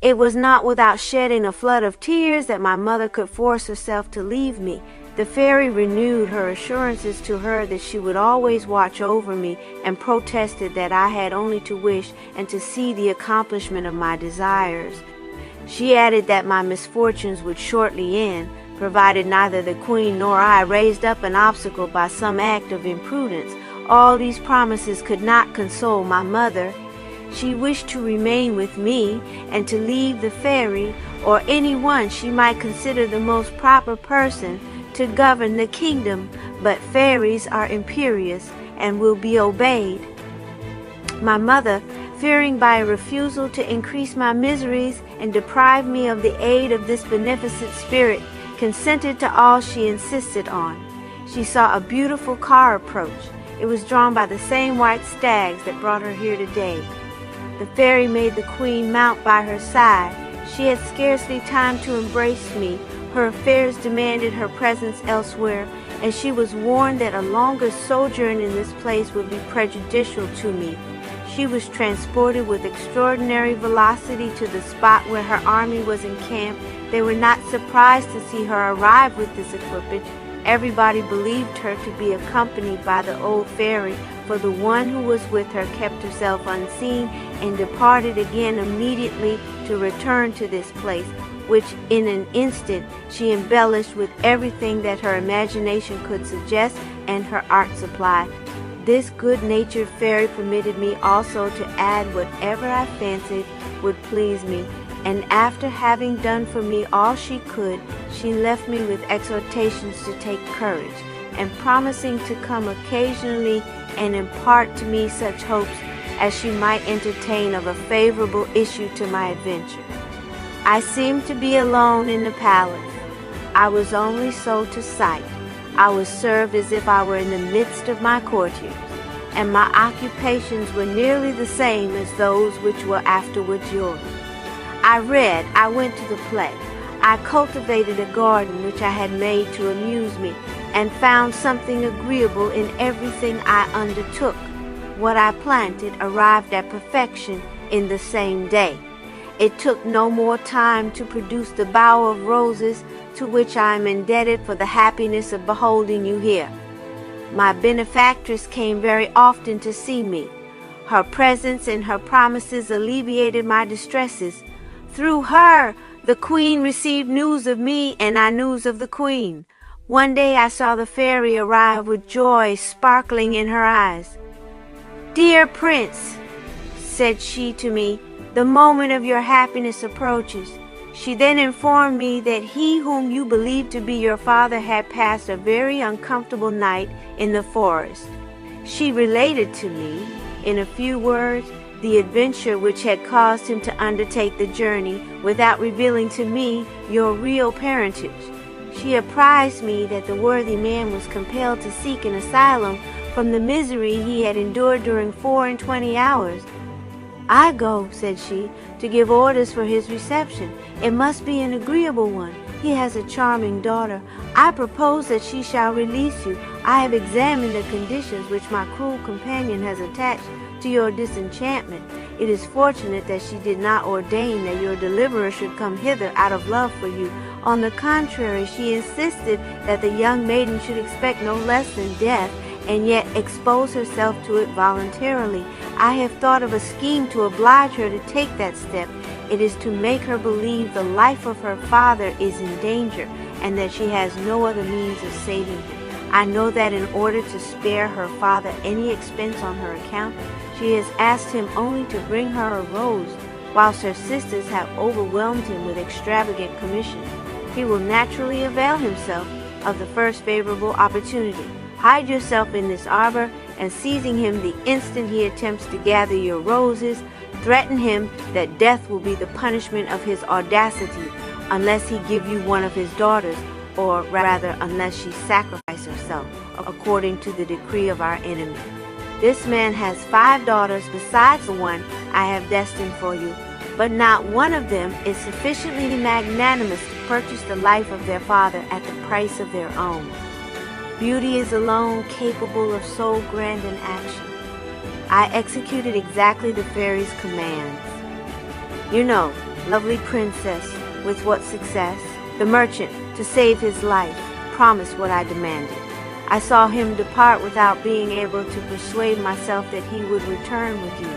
It was not without shedding a flood of tears that my mother could force herself to leave me. The fairy renewed her assurances to her that she would always watch over me, and protested that I had only to wish and to see the accomplishment of my desires. She added that my misfortunes would shortly end, provided neither the queen nor I raised up an obstacle by some act of imprudence. All these promises could not console my mother. She wished to remain with me, and to leave the fairy, or anyone she might consider the most proper person, to govern the kingdom, but fairies are imperious and will be obeyed. My mother, fearing by a refusal to increase my miseries and deprive me of the aid of this beneficent spirit, consented to all she insisted on. She saw a beautiful car approach. It was drawn by the same white stags that brought her here today. The fairy made the queen mount by her side. She had scarcely time to embrace me. Her affairs demanded her presence elsewhere, and she was warned that a longer sojourn in this place would be prejudicial to me. She was transported with extraordinary velocity to the spot where her army was encamped. They were not surprised to see her arrive with this equipage. Everybody believed her to be accompanied by the old fairy, for the one who was with her kept herself unseen and departed again immediately to return to this place, which in an instant she embellished with everything that her imagination could suggest and her art supply. This good-natured fairy permitted me also to add whatever I fancied would please me, and after having done for me all she could, she left me with exhortations to take courage, and promising to come occasionally and impart to me such hopes as she might entertain of a favorable issue to my adventure. I seemed to be alone in the palace. I was only so to sight. I was served as if I were in the midst of my courtiers, and my occupations were nearly the same as those which were afterwards yours. I read, I went to the play, I cultivated a garden which I had made to amuse me, and found something agreeable in everything I undertook. What I planted arrived at perfection in the same day. It took no more time to produce the bower of roses to which I am indebted for the happiness of beholding you here. My benefactress came very often to see me. Her presence and her promises alleviated my distresses. Through her, the queen received news of me, and I news of the queen. One day I saw the fairy arrive with joy sparkling in her eyes. "Dear prince," said she to me, "the moment of your happiness approaches." She then informed me that he whom you believed to be your father had passed a very uncomfortable night in the forest. She related to me, in a few words, the adventure which had caused him to undertake the journey, without revealing to me your real parentage. She apprised me that the worthy man was compelled to seek an asylum from the misery he had endured during 24 hours. "I go," said she, "to give orders for his reception. It must be an agreeable one. He has a charming daughter. I propose that she shall release you. I have examined the conditions which my cruel companion has attached to your disenchantment. It is fortunate that she did not ordain that your deliverer should come hither out of love for you. On the contrary, she insisted that the young maiden should expect no less than death, and yet expose herself to it voluntarily. I have thought of a scheme to oblige her to take that step. It is to make her believe the life of her father is in danger, and that she has no other means of saving him. I know that in order to spare her father any expense on her account, she has asked him only to bring her a rose, whilst her sisters have overwhelmed him with extravagant commissions. He will naturally avail himself of the first favorable opportunity. Hide yourself in this arbor, and seizing him the instant he attempts to gather your roses, threaten him that death will be the punishment of his audacity, unless he give you one of his daughters, or rather unless she sacrifice herself, according to the decree of our enemy. This man has 5 daughters besides the one I have destined for you, but not one of them is sufficiently magnanimous to purchase the life of their father at the price of their own. Beauty is alone capable of so grand an action. I executed exactly the fairy's commands. You know, lovely princess, with what success? The merchant, to save his life, promised what I demanded. I saw him depart without being able to persuade myself that he would return with you.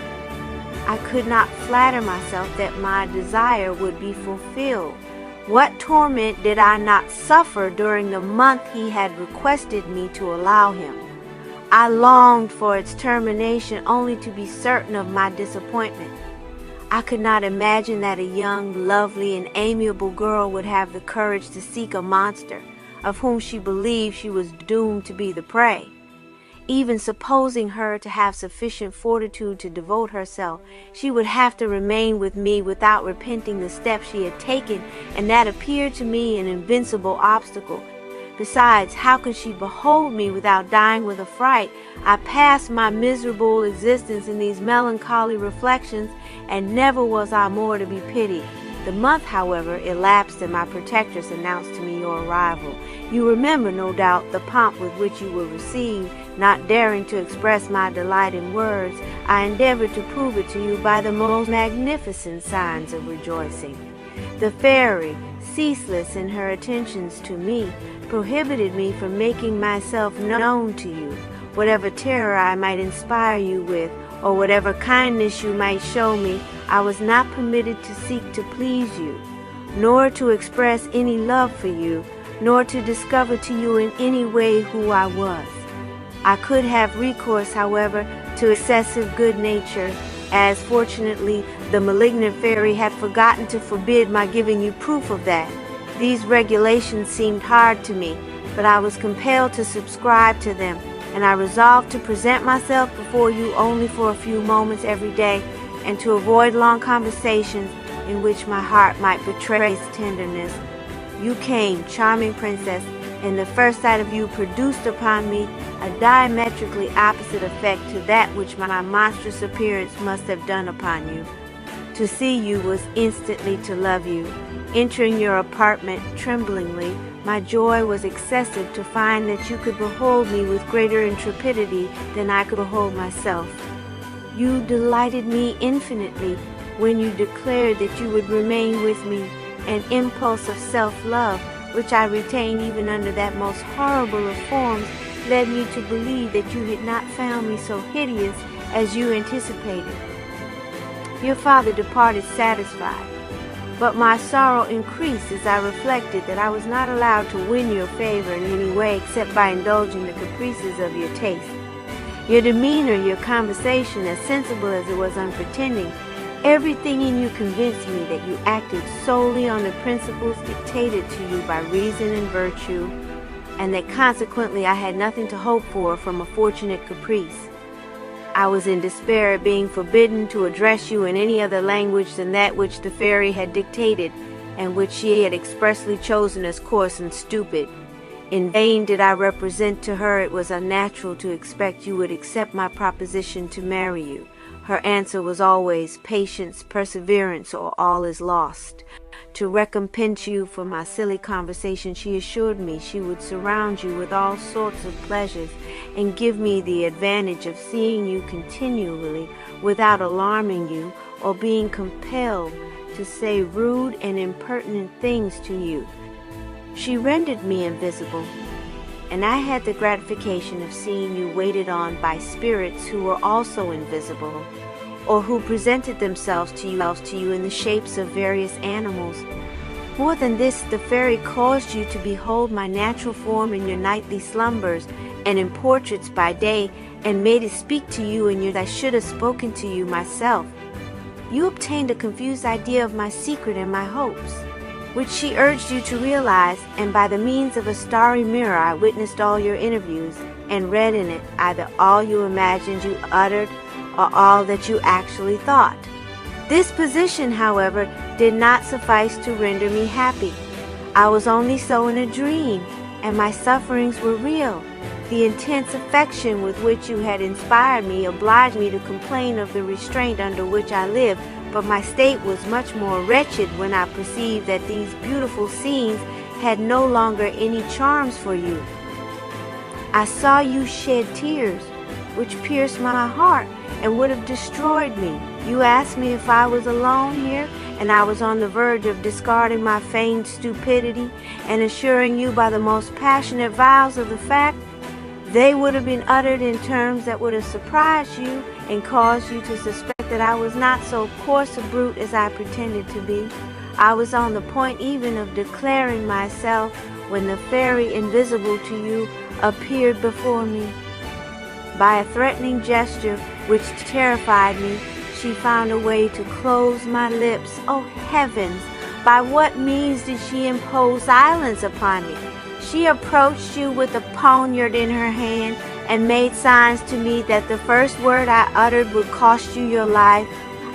I could not flatter myself that my desire would be fulfilled. What torment did I not suffer during the month he had requested me to allow him? I longed for its termination only to be certain of my disappointment. I could not imagine that a young, lovely, and amiable girl would have the courage to seek a monster, of whom she believed she was doomed to be the prey. Even supposing her to have sufficient fortitude to devote herself, she would have to remain with me without repenting the step she had taken, and that appeared to me an invincible obstacle. Besides, how could she behold me without dying with affright? I passed my miserable existence in these melancholy reflections, and never was I more to be pitied. The month, however, elapsed, and my protectress announced to me your arrival. You remember, no doubt, the pomp with which you were received. Not daring to express my delight in words, I endeavored to prove it to you by the most magnificent signs of rejoicing. The fairy, ceaseless in her attentions to me, prohibited me from making myself known to you. Whatever terror I might inspire you with, or whatever kindness you might show me, I was not permitted to seek to please you, nor to express any love for you, nor to discover to you in any way who I was. I could have recourse, however, to excessive good nature, as fortunately the malignant fairy had forgotten to forbid my giving you proof of that. These regulations seemed hard to me, but I was compelled to subscribe to them, and I resolved to present myself before you only for a few moments every day, and to avoid long conversations in which my heart might betray its tenderness. You came, charming princess, and the first sight of you produced upon me a diametrically opposite effect to that which my monstrous appearance must have done upon you. To see you was instantly to love you. Entering your apartment tremblingly, my joy was excessive to find that you could behold me with greater intrepidity than I could behold myself. You delighted me infinitely when you declared that you would remain with me, an impulse of self-love, which I retained even under that most horrible of forms, led me to believe that you had not found me so hideous as you anticipated. Your father departed satisfied, but my sorrow increased as I reflected that I was not allowed to win your favor in any way except by indulging the caprices of your taste. Your demeanor, your conversation, as sensible as it was unpretending, everything in you convinced me that you acted solely on the principles dictated to you by reason and virtue, and that consequently I had nothing to hope for from a fortunate caprice. I was in despair at being forbidden to address you in any other language than that which the fairy had dictated, and which she had expressly chosen as coarse and stupid. In vain did I represent to her it was unnatural to expect you would accept my proposition to marry you. Her answer was always patience, perseverance, or all is lost. To recompense you for my silly conversation, she assured me she would surround you with all sorts of pleasures and give me the advantage of seeing you continually without alarming you or being compelled to say rude and impertinent things to you. She rendered me invisible, and I had the gratification of seeing you waited on by spirits who were also invisible, or who presented themselves to you in the shapes of various animals. More than this, the fairy caused you to behold my natural form in your nightly slumbers, and in portraits by day, and made it speak to you in your I should have spoken to you myself. You obtained a confused idea of my secret and my hopes, which she urged you to realize, and by the means of a starry mirror I witnessed all your interviews, and read in it either all you imagined you uttered, or all that you actually thought. This position, however, did not suffice to render me happy. I was only so in a dream, and my sufferings were real. The intense affection with which you had inspired me obliged me to complain of the restraint under which I lived, but my state was much more wretched when I perceived that these beautiful scenes had no longer any charms for you. I saw you shed tears, which pierced my heart and would have destroyed me. You asked me if I was alone here, and I was on the verge of discarding my feigned stupidity and assuring you by the most passionate vows of the fact, they would have been uttered in terms that would have surprised you and caused you to suspect that I was not so coarse a brute as I pretended to be. I was on the point even of declaring myself when the fairy invisible to you appeared before me. By a threatening gesture which terrified me, she found a way to close my lips. Oh heavens! By what means did she impose silence upon me? She approached you with a poniard in her hand and made signs to me that the first word I uttered would cost you your life.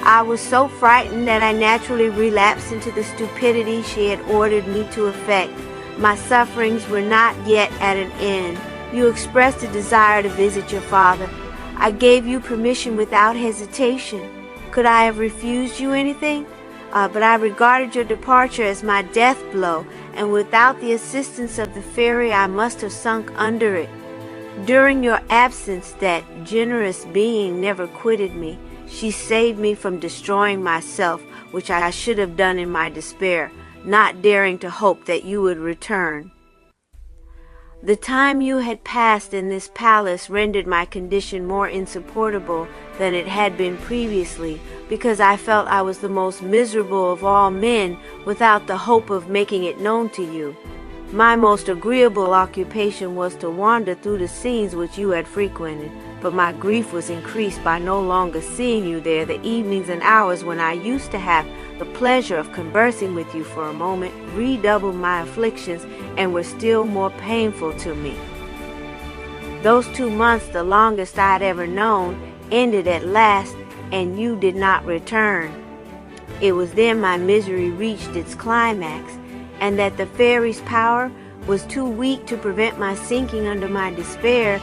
I was so frightened that I naturally relapsed into the stupidity she had ordered me to effect. My sufferings were not yet at an end. You expressed a desire to visit your father. I gave you permission without hesitation. Could I have refused you anything? But I regarded your departure as my death blow, and without the assistance of the fairy I must have sunk under it. During your absence, that generous being never quitted me. She saved me from destroying myself, which I should have done in my despair, not daring to hope that you would return. The time you had passed in this palace rendered my condition more insupportable than it had been previously, because I felt I was the most miserable of all men without the hope of making it known to you. My most agreeable occupation was to wander through the scenes which you had frequented, but my grief was increased by no longer seeing you there. The evenings and hours when I used to have the pleasure of conversing with you for a moment redoubled my afflictions and were still more painful to me. Those 2 months, the longest I had ever known, ended at last, and you did not return. It was then my misery reached its climax, and that the fairy's power was too weak to prevent my sinking under my despair.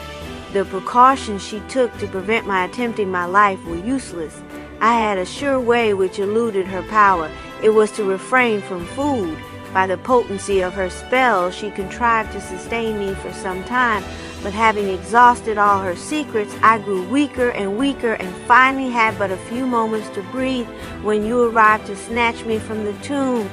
The precautions she took to prevent my attempting my life were useless. I had a sure way which eluded her power. It was to refrain from food. By the potency of her spell, she contrived to sustain me for some time, but having exhausted all her secrets, I grew weaker and weaker and finally had but a few moments to breathe when you arrived to snatch me from the tomb.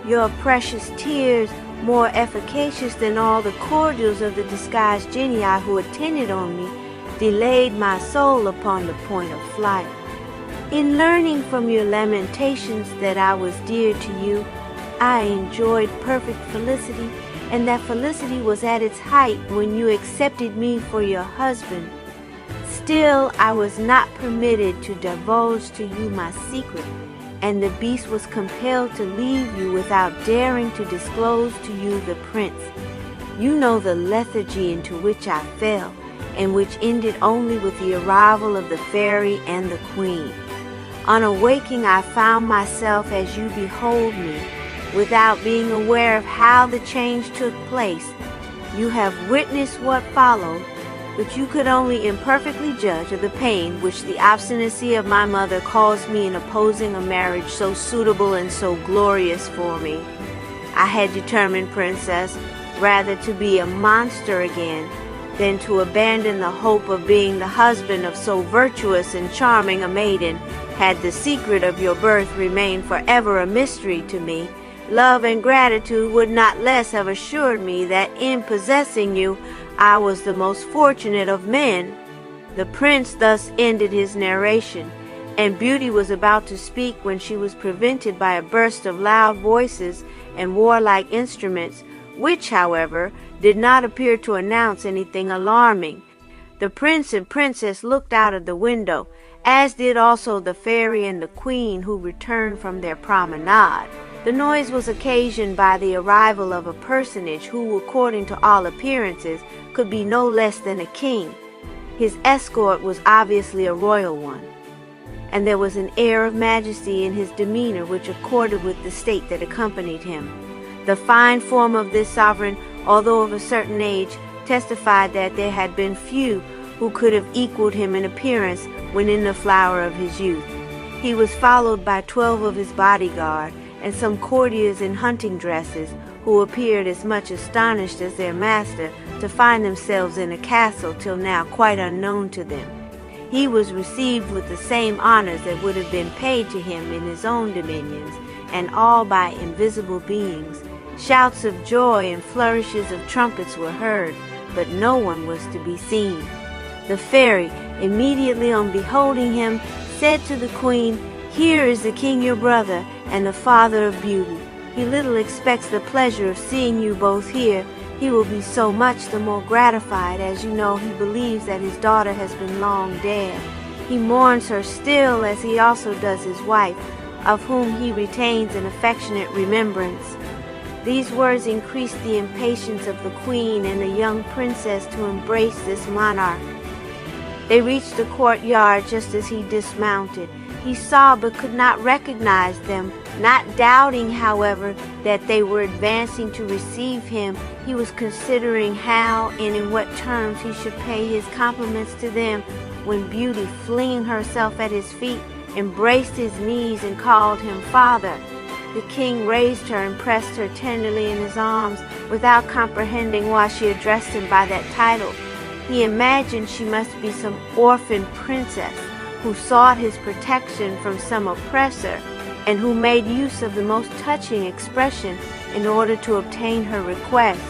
Your precious tears, more efficacious than all the cordials of the disguised genii who attended on me, delayed my soul upon the point of flight. In learning from your lamentations that I was dear to you, I enjoyed perfect felicity, and that felicity was at its height when you accepted me for your husband. Still, I was not permitted to divulge to you my secret, and the beast was compelled to leave you without daring to disclose to you the prince. You know the lethargy into which I fell, and which ended only with the arrival of the fairy and the queen. On awaking, I found myself as you behold me, without being aware of how the change took place. You have witnessed what followed, but you could only imperfectly judge of the pain which the obstinacy of my mother caused me in opposing a marriage so suitable and so glorious for me. I had determined, princess, rather to be a monster again than to abandon the hope of being the husband of so virtuous and charming a maiden. Had the secret of your birth remained forever a mystery to me, love and gratitude would not less have assured me that in possessing you, I was the most fortunate of men. The prince thus ended his narration, and Beauty was about to speak when she was prevented by a burst of loud voices and warlike instruments, which, however, did not appear to announce anything alarming. The prince and princess looked out of the window, as did also the fairy and the queen, who returned from their promenade. The noise was occasioned by the arrival of a personage who, according to all appearances, could be no less than a king. His escort was obviously a royal one, and there was an air of majesty in his demeanor which accorded with the state that accompanied him. The fine form of this sovereign, although of a certain age, testified that there had been few who could have equaled him in appearance when in the flower of his youth. He was followed by 12 of his bodyguard, and some courtiers in hunting dresses, who appeared as much astonished as their master to find themselves in a castle till now quite unknown to them. He was received with the same honors that would have been paid to him in his own dominions, and all by invisible beings. Shouts of joy and flourishes of trumpets were heard, but no one was to be seen. The fairy, immediately on beholding him, said to the queen, "Here is the king your brother, and the father of beauty. He little expects the pleasure of seeing you both here. He will be so much the more gratified, as you know he believes that his daughter has been long dead. He mourns her still, as he also does his wife, of whom he retains an affectionate remembrance." These words increased the impatience of the queen and the young princess to embrace this monarch. They reached the courtyard just as he dismounted. He saw but could not recognize them. Not doubting, however, that they were advancing to receive him, he was considering how and in what terms he should pay his compliments to them, when Beauty, flinging herself at his feet, embraced his knees and called him father. The king raised her and pressed her tenderly in his arms, without comprehending why she addressed him by that title. He imagined she must be some orphan princess who sought his protection from some oppressor, and who made use of the most touching expression in order to obtain her request.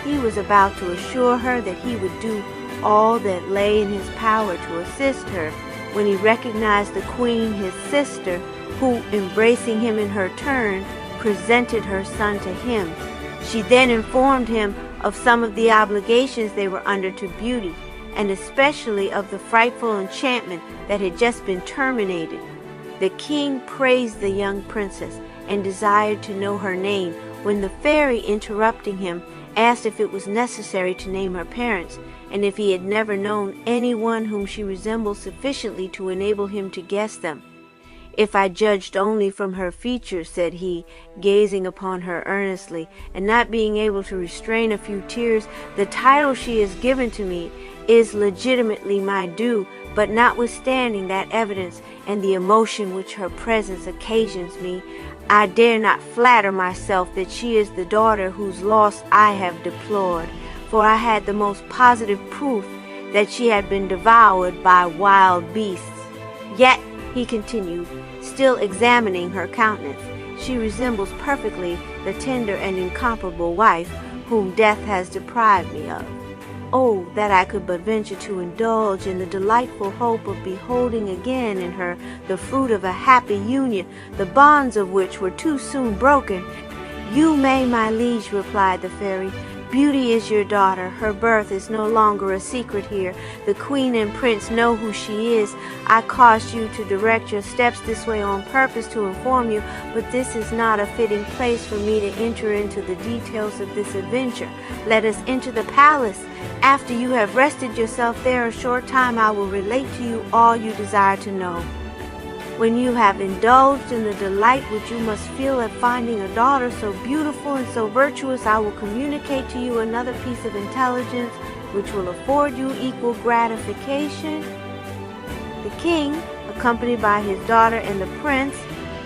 He was about to assure her that he would do all that lay in his power to assist her, when he recognized the queen, his sister, who, embracing him in her turn, presented her son to him. She then informed him of some of the obligations they were under to Beauty, and especially of the frightful enchantment that had just been terminated. The king praised the young princess and desired to know her name, when the fairy, interrupting him, asked if it was necessary to name her parents, and if he had never known anyone whom she resembled sufficiently to enable him to guess them. "If I judged only from her features," said he, gazing upon her earnestly, and not being able to restrain a few tears, "the title she has given to me is legitimately my due, but notwithstanding that evidence and the emotion which her presence occasions me, I dare not flatter myself that she is the daughter whose loss I have deplored, for I had the most positive proof that she had been devoured by wild beasts. Yet," he continued, still examining her countenance, "she resembles perfectly the tender and incomparable wife whom death has deprived me of. Oh, that I could but venture to indulge in the delightful hope of beholding again in her the fruit of a happy union, the bonds of which were too soon broken." "You may, my liege," replied the fairy. "Beauty is your daughter. Her birth is no longer a secret here. The queen and prince know who she is. I caused you to direct your steps this way on purpose to inform you, but this is not a fitting place for me to enter into the details of this adventure. Let us enter the palace. After you have rested yourself there a short time, I will relate to you all you desire to know. When you have indulged in the delight which you must feel at finding a daughter so beautiful and so virtuous, I will communicate to you another piece of intelligence which will afford you equal gratification." The king, accompanied by his daughter and the prince,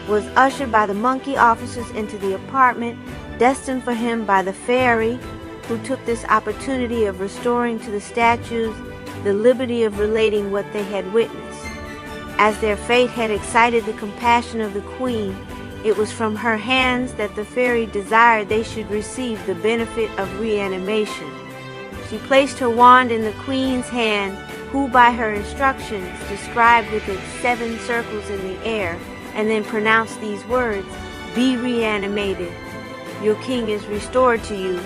was ushered by the monkey officers into the apartment destined for him by the fairy, who took this opportunity of restoring to the statues the liberty of relating what they had witnessed. As their fate had excited the compassion of the queen, it was from her hands that the fairy desired they should receive the benefit of reanimation. She placed her wand in the queen's hand, who by her instructions described with it 7 circles in the air, and then pronounced these words, "Be reanimated. Your king is restored to you."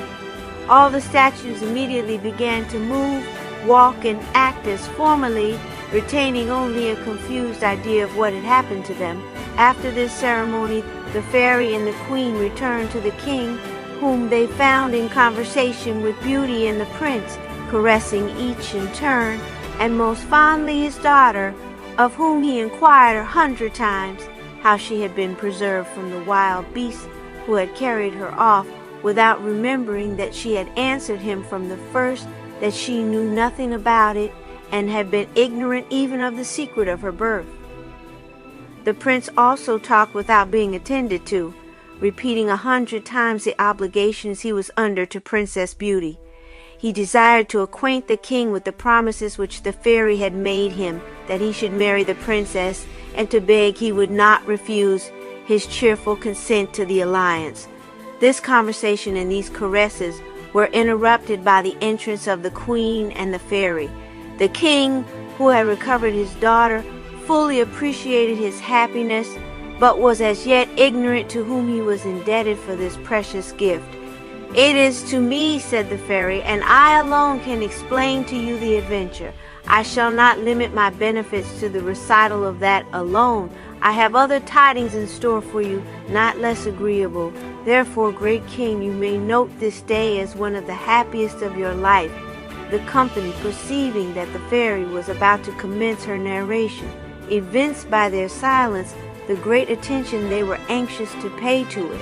All the statues immediately began to move, walk, and act as formerly, retaining only a confused idea of what had happened to them. After this ceremony, the fairy and the queen returned to the king, whom they found in conversation with Beauty and the prince, caressing each in turn, and most fondly his daughter, of whom he inquired 100 times how she had been preserved from the wild beasts who had carried her off, without remembering that she had answered him from the first that she knew nothing about it, and had been ignorant even of the secret of her birth. The prince also talked without being attended to, repeating 100 times the obligations he was under to Princess Beauty. He desired to acquaint the king with the promises which the fairy had made him, that he should marry the princess, and to beg he would not refuse his cheerful consent to the alliance. This conversation and these caresses were interrupted by the entrance of the queen and the fairy. The king, who had recovered his daughter, fully appreciated his happiness, but was as yet ignorant to whom he was indebted for this precious gift. "It is to me," said the fairy, "and I alone can explain to you the adventure. I shall not limit my benefits to the recital of that alone. I have other tidings in store for you, not less agreeable. Therefore, great king, you may note this day as one of the happiest of your life." The company, perceiving that the fairy was about to commence her narration, evinced by their silence the great attention they were anxious to pay to it.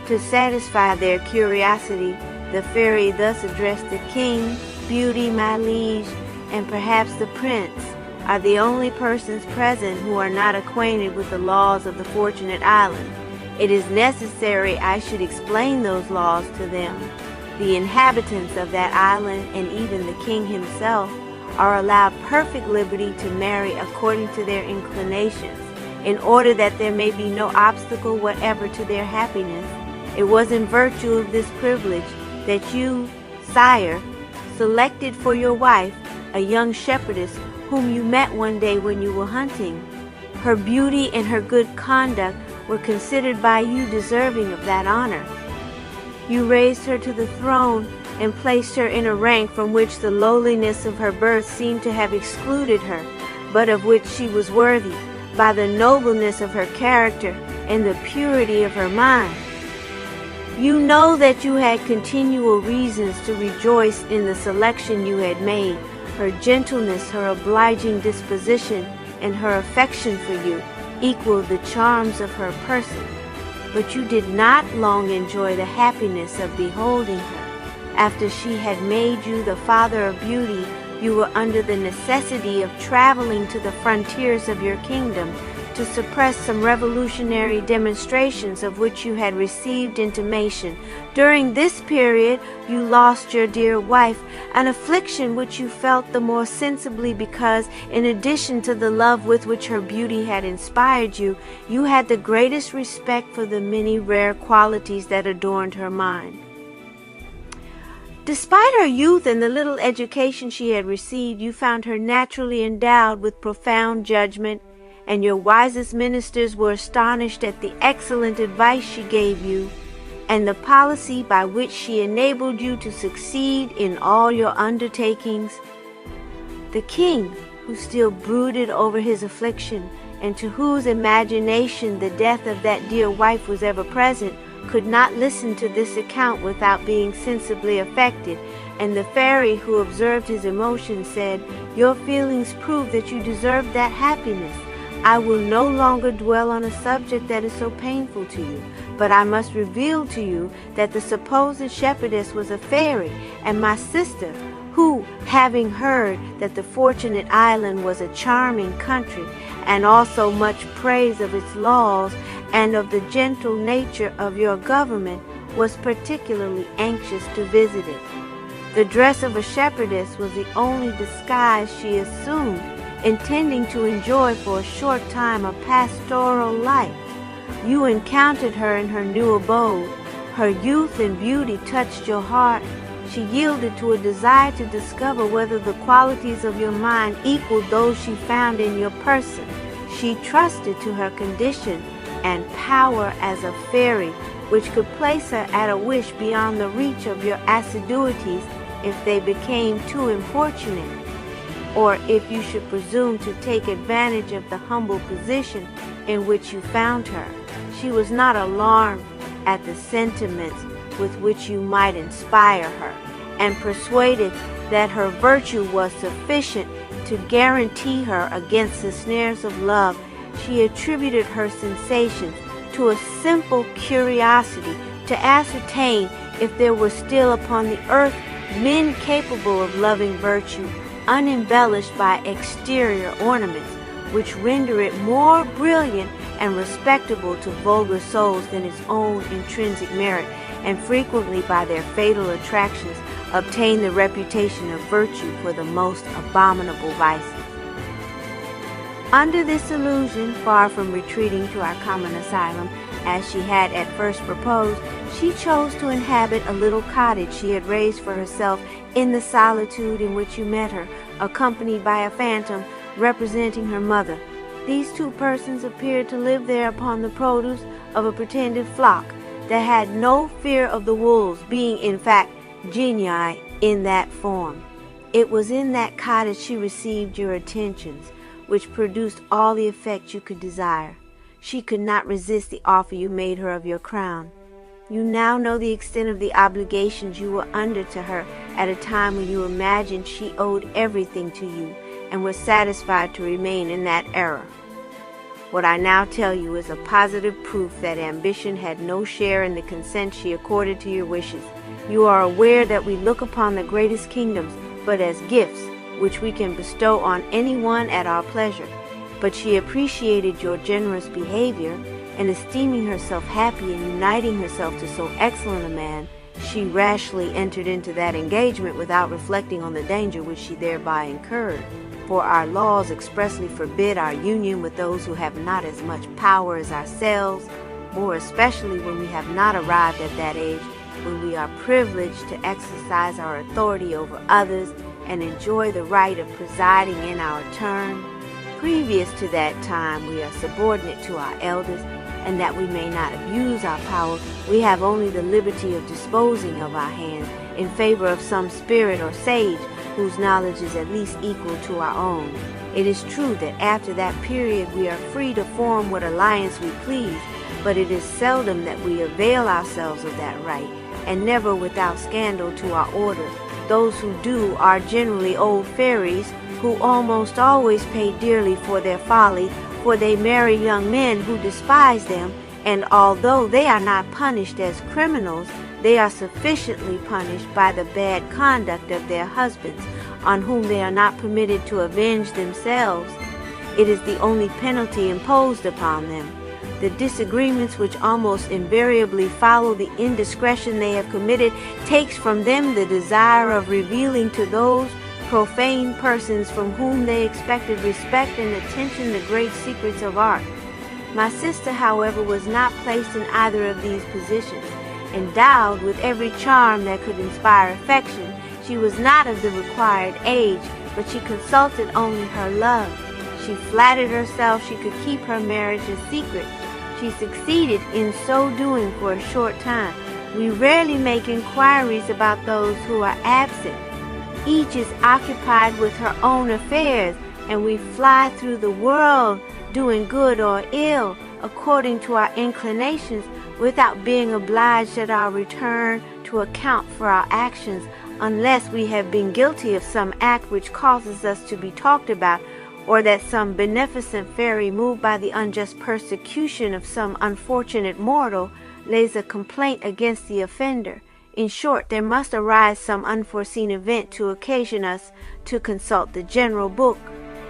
To satisfy their curiosity, the fairy thus addressed the king: "Beauty, my liege, and perhaps the prince, are the only persons present who are not acquainted with the laws of the Fortunate Island. It is necessary I should explain those laws to them. The inhabitants of that island, and even the king himself, are allowed perfect liberty to marry according to their inclinations, in order that there may be no obstacle whatever to their happiness. It was in virtue of this privilege that you, sire, selected for your wife a young shepherdess whom you met one day when you were hunting. Her beauty and her good conduct were considered by you deserving of that honor. You raised her to the throne and placed her in a rank from which the lowliness of her birth seemed to have excluded her, but of which she was worthy, by the nobleness of her character and the purity of her mind. You know that you had continual reasons to rejoice in the selection you had made. Her gentleness, her obliging disposition, and her affection for you equaled the charms of her person. But you did not long enjoy the happiness of beholding her. After she had made you the father of beauty, you were under the necessity of traveling to the frontiers of your kingdom to suppress some revolutionary demonstrations of which you had received intimation. During this period you lost your dear wife, an affliction which you felt the more sensibly because, in addition to the love with which her beauty had inspired you, you had the greatest respect for the many rare qualities that adorned her mind. Despite her youth and the little education she had received, you found her naturally endowed with profound judgment, and your wisest ministers were astonished at the excellent advice she gave you, and the policy by which she enabled you to succeed in all your undertakings. The king, who still brooded over his affliction, and to whose imagination the death of that dear wife was ever present, could not listen to this account without being sensibly affected, and the fairy, who observed his emotion, said, "Your feelings prove that you deserve that happiness. I will no longer dwell on a subject that is so painful to you, but I must reveal to you that the supposed shepherdess was a fairy, and my sister, who, having heard that the Fortunate Island was a charming country, and also much praise of its laws and of the gentle nature of your government, was particularly anxious to visit it. The dress of a shepherdess was the only disguise she assumed, intending to enjoy for a short time a pastoral life. You encountered her in her new abode. Her youth and beauty touched your heart. She yielded to a desire to discover whether the qualities of your mind equaled those she found in your person. She trusted to her condition and power as a fairy, which could place her at a wish beyond the reach of your assiduities if they became too importunate, or if you should presume to take advantage of the humble position in which you found her. She was not alarmed at the sentiments with which you might inspire her, and persuaded that her virtue was sufficient to guarantee her against the snares of love. She attributed her sensations to a simple curiosity to ascertain if there were still upon the earth men capable of loving virtue, unembellished by exterior ornaments, which render it more brilliant and respectable to vulgar souls than its own intrinsic merit, and frequently by their fatal attractions obtain the reputation of virtue for the most abominable vices. Under this illusion, far from retreating to our common asylum, as she had at first proposed, she chose to inhabit a little cottage she had raised for herself in the solitude in which you met her, accompanied by a phantom representing her mother. These two persons appeared to live there upon the produce of a pretended flock that had no fear of the wolves, being in fact genii in that form. It was in that cottage she received your attentions, which produced all the effect you could desire. She could not resist the offer you made her of your crown. You now know the extent of the obligations you were under to her at a time when you imagined she owed everything to you and were satisfied to remain in that error. What I now tell you is a positive proof that ambition had no share in the consent she accorded to your wishes. You are aware that we look upon the greatest kingdoms but as gifts which we can bestow on anyone at our pleasure. But she appreciated your generous behavior, and esteeming herself happy in uniting herself to so excellent a man, she rashly entered into that engagement without reflecting on the danger which she thereby incurred. For our laws expressly forbid our union with those who have not as much power as ourselves, more especially when we have not arrived at that age when we are privileged to exercise our authority over others and enjoy the right of presiding in our turn. Previous to that time, we are subordinate to our elders, and that we may not abuse our power, we have only the liberty of disposing of our hands in favor of some spirit or sage whose knowledge is at least equal to our own. It is true that after that period we are free to form what alliance we please, but it is seldom that we avail ourselves of that right, and never without scandal to our order. Those who do are generally old fairies, who almost always pay dearly for their folly, for they marry young men who despise them, and although they are not punished as criminals, they are sufficiently punished by the bad conduct of their husbands, on whom they are not permitted to avenge themselves. It is the only penalty imposed upon them. The disagreements which almost invariably follow the indiscretion they have committed takes from them the desire of revealing to those profane persons from whom they expected respect and attention the great secrets of art. My sister, however, was not placed in either of these positions. Endowed with every charm that could inspire affection, she was not of the required age, but she consulted only her love. She flattered herself she could keep her marriage a secret. She succeeded in so doing for a short time. We rarely make inquiries about those who are absent. Each is occupied with her own affairs, and we fly through the world doing good or ill according to our inclinations, without being obliged at our return to account for our actions, unless we have been guilty of some act which causes us to be talked about, or that some beneficent fairy, moved by the unjust persecution of some unfortunate mortal, lays a complaint against the offender. In short, there must arise some unforeseen event to occasion us to consult the general book,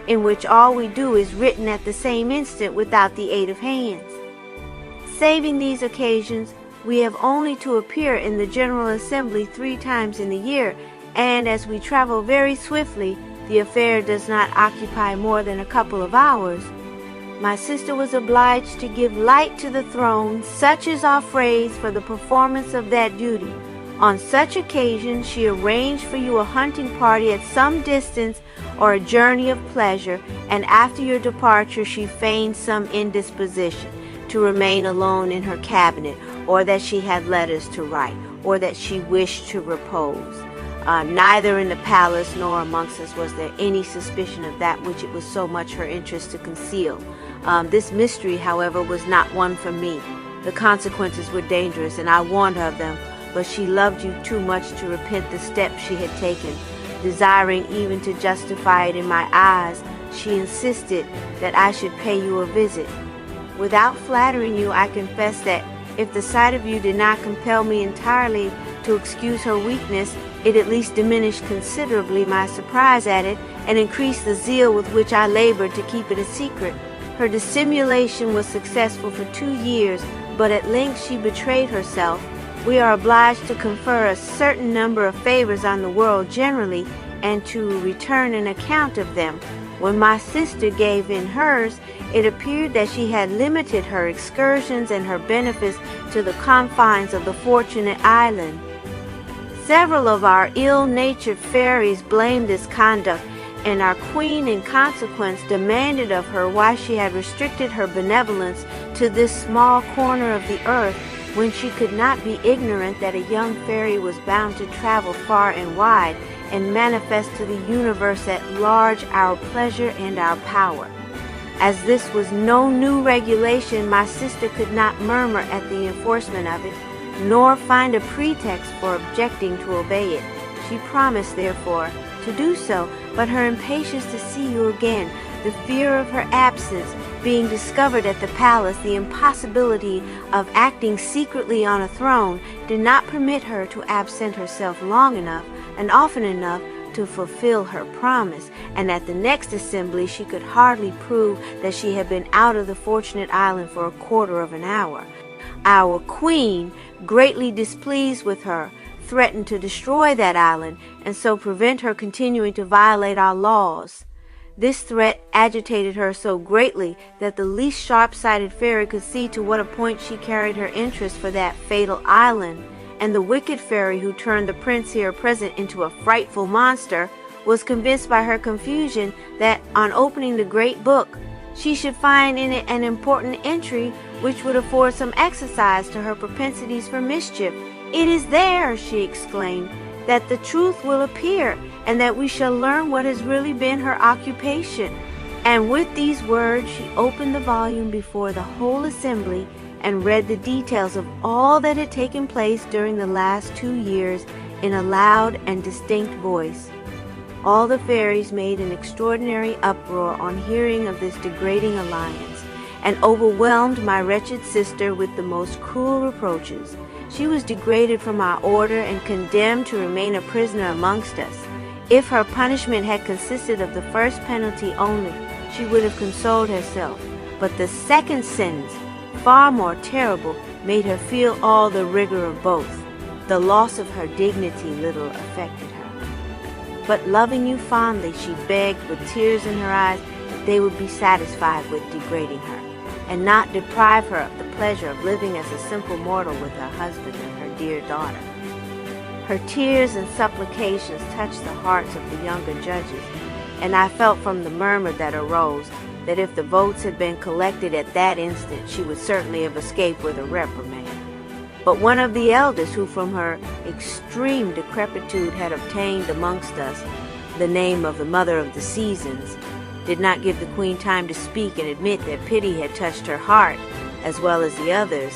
in which all we do is written at the same instant without the aid of hands. Saving these occasions, we have only to appear in the General Assembly 3 times in the year, and as we travel very swiftly, the affair does not occupy more than a couple of hours. My sister was obliged to give light to the throne, such is our phrase for the performance of that duty. On such occasions she arranged for you a hunting party at some distance or a journey of pleasure, and after your departure she feigned some indisposition to remain alone in her cabinet, or that she had letters to write, or that she wished to repose. Neither in the palace nor amongst us was there any suspicion of that which it was so much her interest to conceal. This mystery, however, was not one for me. The consequences were dangerous, and I warned her of them, but she loved you too much to repent the step she had taken. Desiring even to justify it in my eyes, she insisted that I should pay you a visit. Without flattering you, I confess that if the sight of you did not compel me entirely to excuse her weakness, it at least diminished considerably my surprise at it, and increased the zeal with which I labored to keep it a secret. Her dissimulation was successful for 2 years, but at length she betrayed herself. We are obliged to confer a certain number of favors on the world generally, and to return an account of them. When my sister gave in hers, it appeared that she had limited her excursions and her benefits to the confines of the Fortunate Island. Several of our ill-natured fairies blamed this conduct, and our queen in consequence demanded of her why she had restricted her benevolence to this small corner of the earth, when she could not be ignorant that a young fairy was bound to travel far and wide and manifest to the universe at large our pleasure and our power. As this was no new regulation, my sister could not murmur at the enforcement of it, nor find a pretext for objecting to obey it. She promised, therefore, to do so, but her impatience to see you again, the fear of her absence, being discovered at the palace, the impossibility of acting secretly on a throne, did not permit her to absent herself long enough and often enough to fulfill her promise, and at the next assembly she could hardly prove that she had been out of the Fortunate Island for a quarter of an hour. Our queen, greatly displeased with her, threatened to destroy that island and so prevent her continuing to violate our laws. This threat agitated her so greatly that the least sharp-sighted fairy could see to what a point she carried her interest for that fatal island, and the wicked fairy who turned the prince here present into a frightful monster was convinced by her confusion that on opening the great book she should find in it an important entry which would afford some exercise to her propensities for mischief. "It is there," she exclaimed, "that the truth will appear, and that we shall learn what has really been her occupation." And with these words she opened the volume before the whole assembly and read the details of all that had taken place during the last 2 years in a loud and distinct voice. All the fairies made an extraordinary uproar on hearing of this degrading alliance, and overwhelmed my wretched sister with the most cruel reproaches. She was degraded from our order and condemned to remain a prisoner amongst us. If her punishment had consisted of the first penalty only, she would have consoled herself, but the second sentence, far more terrible, made her feel all the rigor of both. The loss of her dignity little affected her. But loving you fondly, she begged with tears in her eyes that they would be satisfied with degrading her, and not deprive her of the pleasure of living as a simple mortal with her husband and her dear daughter. Her tears and supplications touched the hearts of the younger judges, and I felt from the murmur that arose that if the votes had been collected at that instant, she would certainly have escaped with a reprimand. But one of the elders, who from her extreme decrepitude had obtained amongst us the name of the Mother of the Seasons, did not give the queen time to speak and admit that pity had touched her heart as well as the others.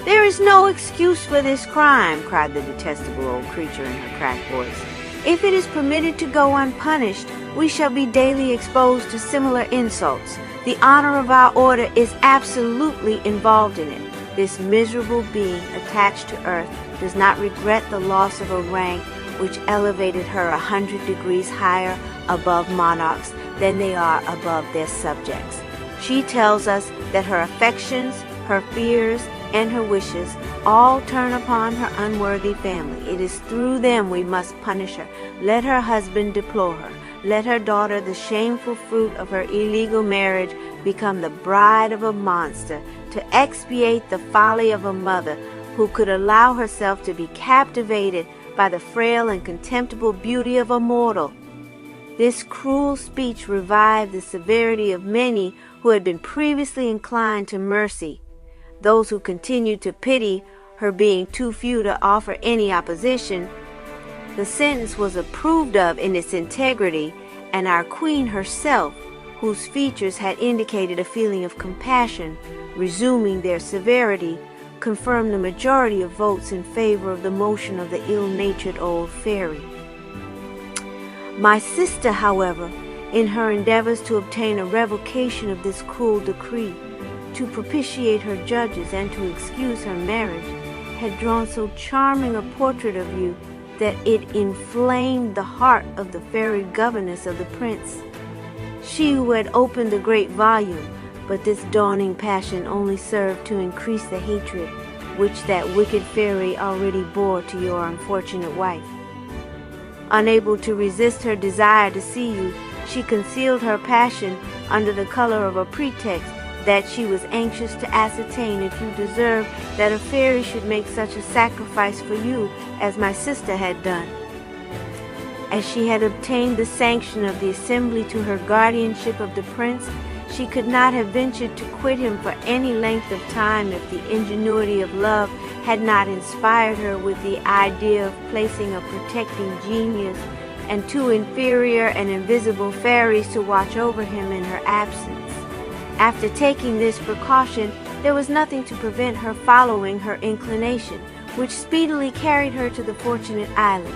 "There is no excuse for this crime," cried the detestable old creature in her cracked voice. "If it is permitted to go unpunished, we shall be daily exposed to similar insults. The honor of our order is absolutely involved in it. This miserable being attached to earth does not regret the loss of a rank which elevated her 100 degrees higher above monarchs than they are above their subjects. She tells us that her affections, her fears, and her wishes all turn upon her unworthy family. It is through them we must punish her. Let her husband deplore her. Let her daughter, the shameful fruit of her illegal marriage, become the bride of a monster, to expiate the folly of a mother who could allow herself to be captivated by the frail and contemptible beauty of a mortal." This cruel speech revived the severity of many who had been previously inclined to mercy. Those who continued to pity her being too few to offer any opposition. The sentence was approved of in its integrity, and our queen herself, whose features had indicated a feeling of compassion, resuming their severity, confirmed the majority of votes in favor of the motion of the ill-natured old fairy. My sister, however, in her endeavors to obtain a revocation of this cruel decree, to propitiate her judges and to excuse her marriage, had drawn so charming a portrait of you that it inflamed the heart of the fairy governess of the prince. She who had opened the great volume, but this dawning passion only served to increase the hatred which that wicked fairy already bore to your unfortunate wife. Unable to resist her desire to see you, She concealed her passion under the color of a pretext that she was anxious to ascertain if you deserved that a fairy should make such a sacrifice for you as my sister had done. As she had obtained the sanction of the assembly to her guardianship of the prince, she could not have ventured to quit him for any length of time if the ingenuity of love had not inspired her with the idea of placing a protecting genius and two inferior and invisible fairies to watch over him in her absence. After taking this precaution, there was nothing to prevent her following her inclination, which speedily carried her to the Fortunate Island.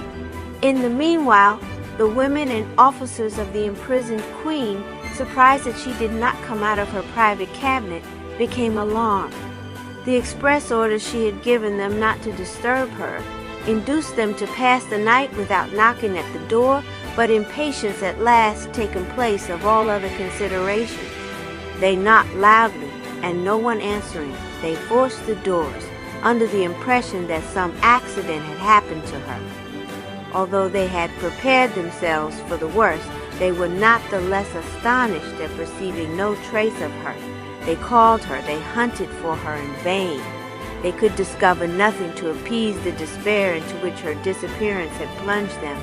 In the meanwhile, the women and officers of the imprisoned queen, surprised that she did not come out of her private cabinet, became alarmed. The express orders she had given them not to disturb her induced them to pass the night without knocking at the door, but impatience at last taken place of all other considerations. They knocked loudly, and no one answering, they forced the doors, under the impression that some accident had happened to her. Although they had prepared themselves for the worst, they were not the less astonished at perceiving no trace of her. They called her, they hunted for her in vain. They could discover nothing to appease the despair into which her disappearance had plunged them.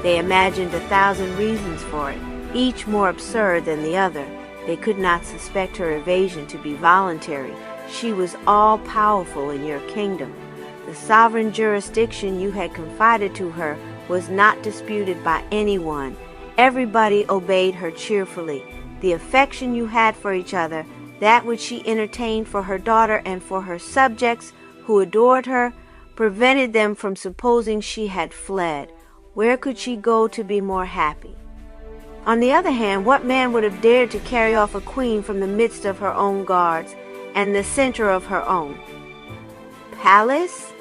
They imagined 1,000 reasons for it, each more absurd than the other. They could not suspect her evasion to be voluntary. She was all-powerful in your kingdom. The sovereign jurisdiction you had confided to her was not disputed by anyone. Everybody obeyed her cheerfully. The affection you had for each other, that which she entertained for her daughter and for her subjects who adored her, prevented them from supposing she had fled. Where could she go to be more happy? On the other hand, what man would have dared to carry off a queen from the midst of her own guards and the center of her own palace?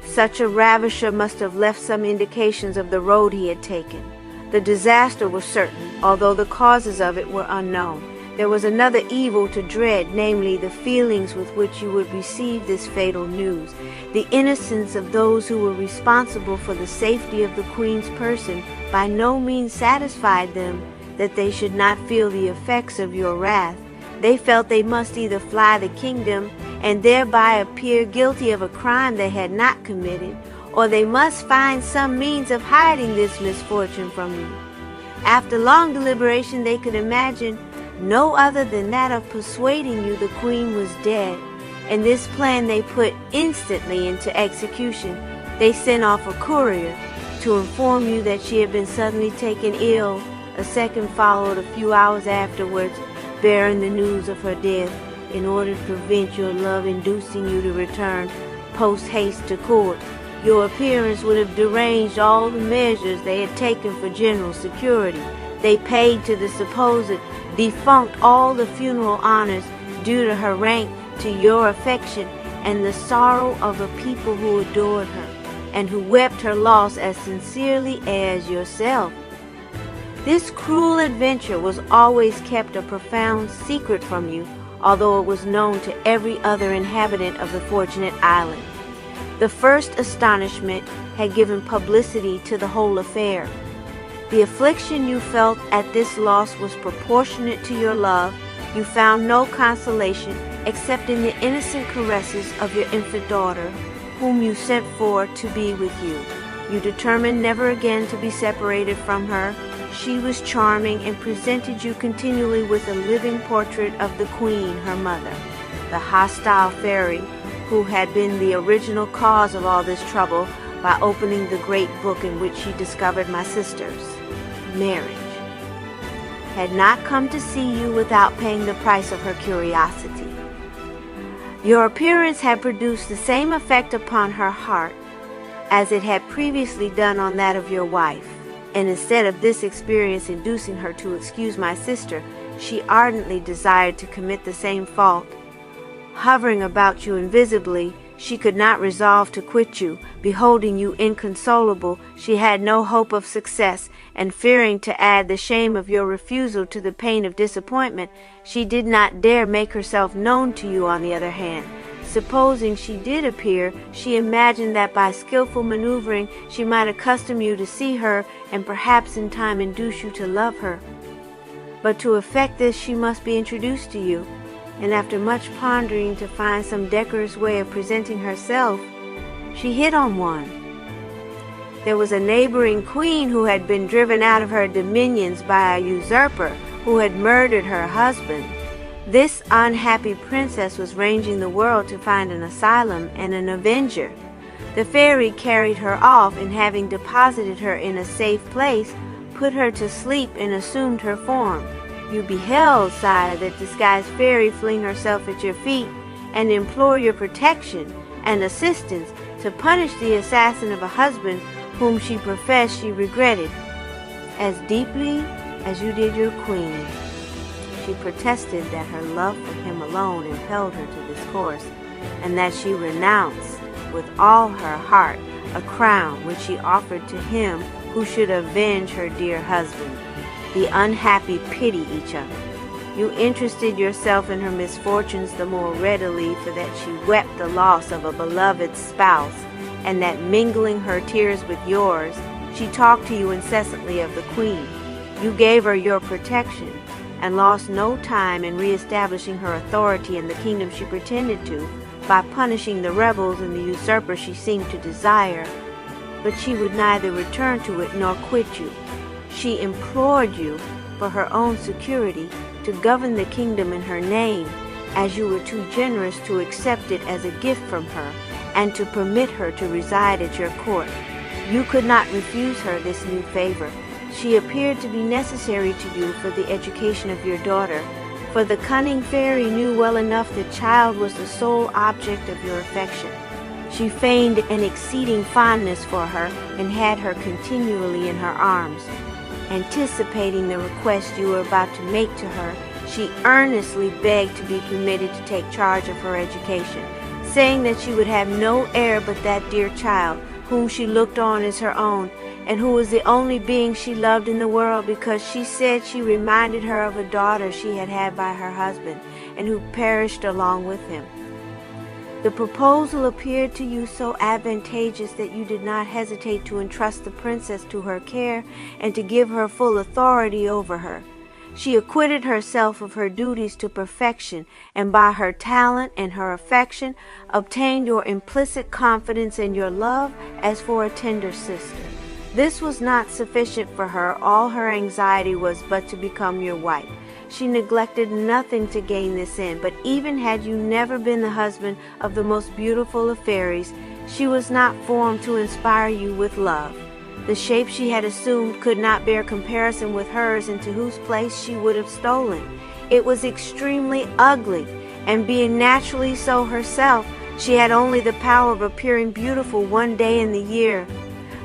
Such a ravisher must have left some indications of the road he had taken. The disaster was certain, although the causes of it were unknown. There was another evil to dread, namely the feelings with which you would receive this fatal news. The innocence of those who were responsible for the safety of the Queen's person by no means satisfied them that they should not feel the effects of your wrath. They felt they must either fly the kingdom and thereby appear guilty of a crime they had not committed, or they must find some means of hiding this misfortune from you. After long deliberation, they could imagine no other than that of persuading you the Queen was dead, and this plan they put instantly into execution. They sent off a courier to inform you that she had been suddenly taken ill. A second followed a few hours afterwards, bearing the news of her death, in order to prevent your love inducing you to return post-haste to court. Your appearance would have deranged all the measures they had taken for general security. They paid to the supposed defunct all the funeral honors due to her rank, to your affection, and the sorrow of a people who adored her, and who wept her loss as sincerely as yourself. This cruel adventure was always kept a profound secret from you, although it was known to every other inhabitant of the Fortunate Island. The first astonishment had given publicity to the whole affair. The affliction you felt at this loss was proportionate to your love. You found no consolation except in the innocent caresses of your infant daughter, whom you sent for to be with you. You determined never again to be separated from her. She was charming and presented you continually with a living portrait of the Queen, her mother. The hostile fairy, who had been the original cause of all this trouble by opening the great book in which she discovered my sister's marriage, had not come to see you without paying the price of her curiosity. Your appearance had produced the same effect upon her heart as it had previously done on that of your wife, and instead of this experience inducing her to excuse my sister, she ardently desired to commit the same fault. Hovering about you invisibly, she could not resolve to quit you. Beholding you inconsolable, she had no hope of success, and fearing to add the shame of your refusal to the pain of disappointment, she did not dare make herself known to you on the other hand. supposing she did appear, she imagined that by skillful maneuvering she might accustom you to see her and perhaps in time induce you to love her. But to effect this she must be introduced to you, and after much pondering to find some decorous way of presenting herself, she hit on one. There was a neighboring queen who had been driven out of her dominions by a usurper who had murdered her husband. This unhappy princess was ranging the world to find an asylum and an avenger. The fairy carried her off, and having deposited her in a safe place, put her to sleep and assumed her form. You beheld, sire, that disguised fairy fling herself at your feet and implore your protection and assistance to punish the assassin of a husband whom she professed she regretted as deeply as you did your queen. She protested that her love for him alone impelled her to this course, and that she renounced with all her heart a crown which she offered to him who should avenge her dear husband. The unhappy pity each other. You interested yourself in her misfortunes the more readily for that she wept the loss of a beloved spouse, and that mingling her tears with yours, she talked to you incessantly of the queen. You gave her your protection, and lost no time in reestablishing her authority in the kingdom she pretended to, by punishing the rebels and the usurper she seemed to desire. But she would neither return to it nor quit you. She implored you, for her own security, to govern the kingdom in her name, as you were too generous to accept it as a gift from her, and to permit her to reside at your court. You could not refuse her this new favor. She appeared to be necessary to you for the education of your daughter, for the cunning fairy knew well enough the child was the sole object of your affection. She feigned an exceeding fondness for her, and had her continually in her arms. Anticipating the request you were about to make to her, she earnestly begged to be permitted to take charge of her education, saying that she would have no heir but that dear child, whom she looked on as her own, and who was the only being she loved in the world, because she said she reminded her of a daughter she had had by her husband, and who perished along with him. The proposal appeared to you so advantageous that you did not hesitate to entrust the princess to her care, and to give her full authority over her. She acquitted herself of her duties to perfection, and by her talent and her affection obtained your implicit confidence and your love as for a tender sister. This was not sufficient for her. All her anxiety was but to become your wife. She neglected nothing to gain this end, but even had you never been the husband of the most beautiful of fairies, she was not formed to inspire you with love. The shape she had assumed could not bear comparison with hers, into whose place she would have stolen. It was extremely ugly, and being naturally so herself, she had only the power of appearing beautiful one day in the year.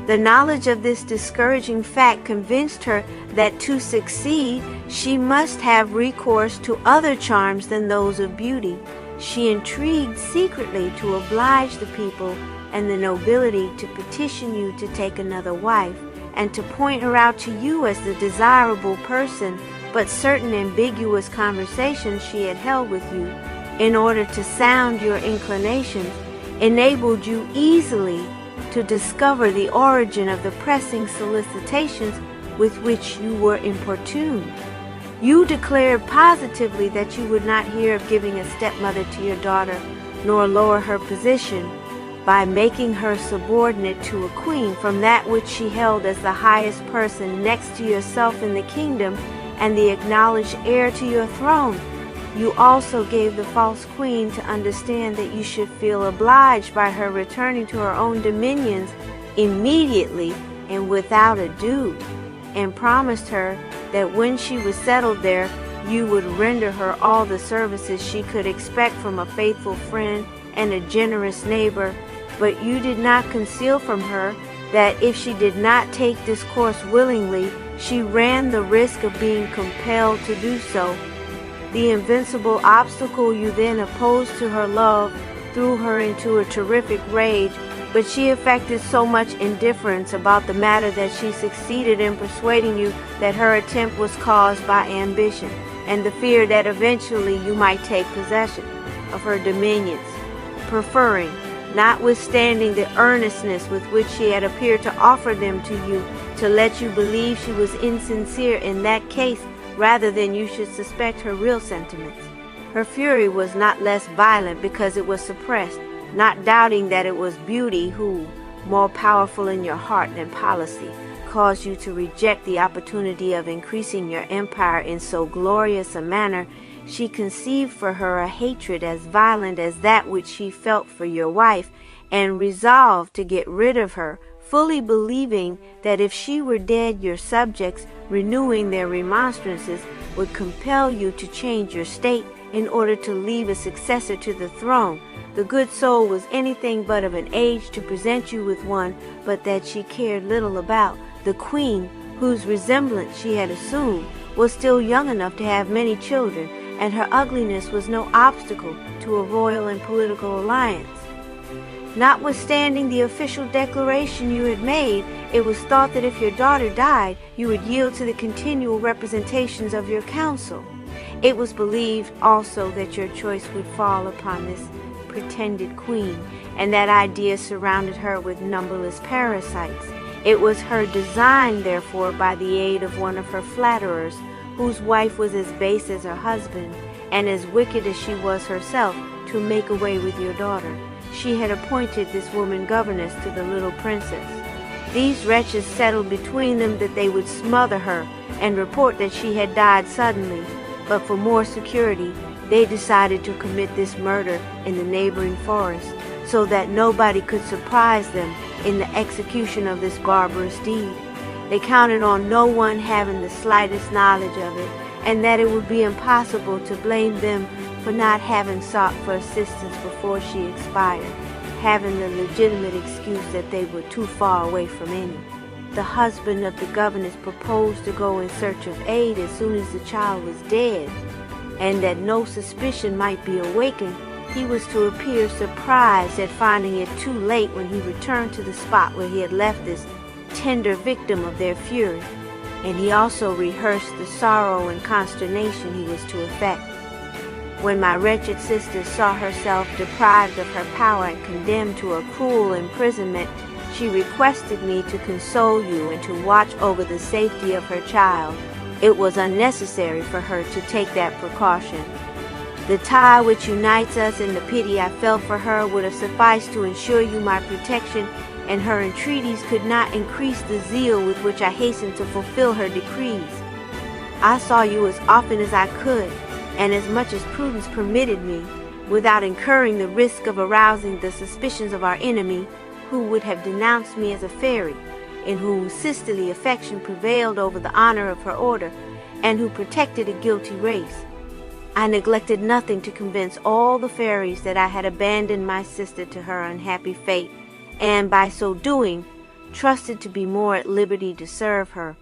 The knowledge of this discouraging fact convinced her that to succeed, she must have recourse to other charms than those of beauty. She intrigued secretly to oblige the people and the nobility to petition you to take another wife, and to point her out to you as the desirable person, but certain ambiguous conversations she had held with you, in order to sound your inclinations, enabled you easily to discover the origin of the pressing solicitations with which you were importuned. You declared positively that you would not hear of giving a stepmother to your daughter, nor lower her position by making her subordinate to a queen from that which she held as the highest person next to yourself in the kingdom and the acknowledged heir to your throne. You also gave the false queen to understand that you should feel obliged by her returning to her own dominions immediately and without ado, and promised her that when she was settled there, you would render her all the services she could expect from a faithful friend and a generous neighbor. But you did not conceal from her that if she did not take this course willingly, she ran the risk of being compelled to do so. The invincible obstacle you then opposed to her love threw her into a terrific rage, but she affected so much indifference about the matter that she succeeded in persuading you that her attempt was caused by ambition and the fear that eventually you might take possession of her dominions. preferring, notwithstanding the earnestness with which she had appeared to offer them to you, to let you believe she was insincere in that case rather than you should suspect her real sentiments. Her fury was not less violent because it was suppressed, not doubting that it was beauty who, more powerful in your heart than policy, caused you to reject the opportunity of increasing your empire in so glorious a manner. She conceived for her a hatred as violent as that which she felt for your wife, and resolved to get rid of her, fully believing that if she were dead, your subjects, renewing their remonstrances, would compel you to change your state in order to leave a successor to the throne. The good soul was anything but of an age to present you with one, but that she cared little about. The queen, whose resemblance she had assumed, was still young enough to have many children, and her ugliness was no obstacle to a royal and political alliance. Notwithstanding the official declaration you had made, it was thought that if your daughter died, you would yield to the continual representations of your council. It was believed also that your choice would fall upon this pretended queen, and that idea surrounded her with numberless parasites. It was her design, therefore, by the aid of one of her flatterers, whose wife was as base as her husband, and as wicked as she was herself, to make away with your daughter. She had appointed this woman governess to the little princess. These wretches settled between them that they would smother her and report that she had died suddenly, but for more security, they decided to commit this murder in the neighboring forest, so that nobody could surprise them in the execution of this barbarous deed. They counted on no one having the slightest knowledge of it, and that it would be impossible to blame them for not having sought for assistance before she expired, having the legitimate excuse that they were too far away from any. The husband of the governess proposed to go in search of aid as soon as the child was dead, and that no suspicion might be awakened, he was to appear surprised at finding it too late when he returned to the spot where he had left this tender victim of their fury, and he also rehearsed the sorrow and consternation he was to effect. When my wretched sister saw herself deprived of her power and condemned to a cruel imprisonment, she requested me to console you and to watch over the safety of her child. It was unnecessary for her to take that precaution. The tie which unites us and the pity I felt for her would have sufficed to ensure you my protection, and her entreaties could not increase the zeal with which I hastened to fulfill her decrees. I saw you as often as I could, and as much as prudence permitted me, without incurring the risk of arousing the suspicions of our enemy, who would have denounced me as a fairy, in whom sisterly affection prevailed over the honor of her order, and who protected a guilty race. I neglected nothing to convince all the fairies that I had abandoned my sister to her unhappy fate, and by so doing, trusted to be more at liberty to serve her.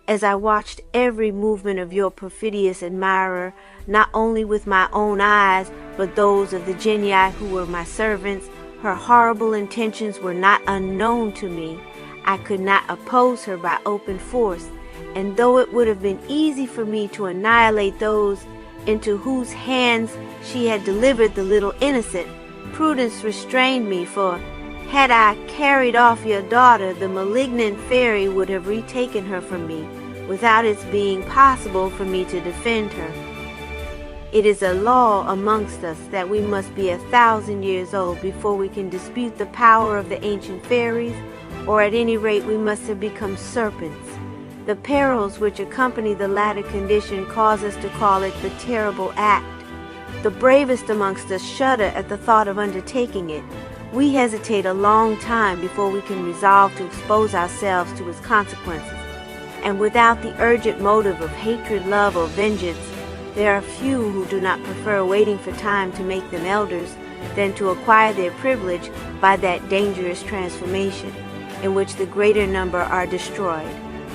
As I watched every movement of your perfidious admirer, not only with my own eyes, but those of the genii who were my servants, her horrible intentions were not unknown to me. I could not oppose her by open force, and though it would have been easy for me to annihilate those into whose hands she had delivered the little innocent, prudence restrained me, for had I carried off your daughter, the malignant fairy would have retaken her from me, without its being possible for me to defend her. It is a law amongst us that we must be 1,000 years old before we can dispute the power of the ancient fairies, or at any rate we must have become serpents. The perils which accompany the latter condition cause us to call it the terrible act. The bravest amongst us shudder at the thought of undertaking it. We hesitate a long time before we can resolve to expose ourselves to its consequences, and without the urgent motive of hatred, love, or vengeance, there are few who do not prefer waiting for time to make them elders than to acquire their privilege by that dangerous transformation, in which the greater number are destroyed.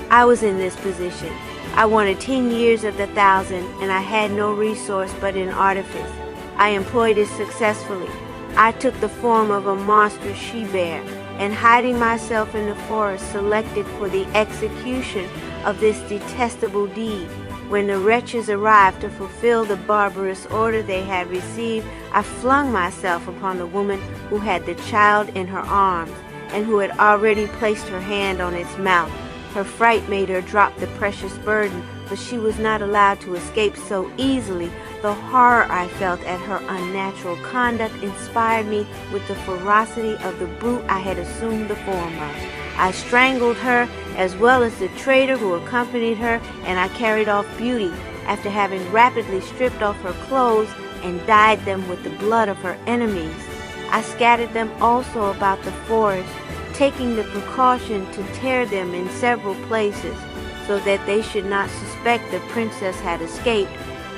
I was in this position. I wanted 10 years of the 1,000, and I had no resource but in artifice. I employed it successfully. I took the form of a monstrous she-bear, and hiding myself in the forest, selected for the execution of this detestable deed When the wretches arrived to fulfill the barbarous order they had received, I flung myself upon the woman who had the child in her arms and who had already placed her hand on its mouth. Her fright made her drop the precious burden, but she was not allowed to escape so easily. The horror I felt at her unnatural conduct inspired me with the ferocity of the brute I had assumed the form of. I strangled her as well as the traitor who accompanied her, and I carried off Beauty after having rapidly stripped off her clothes and dyed them with the blood of her enemies. I scattered them also about the forest, taking the precaution to tear them in several places so that they should not suspect the princess had escaped,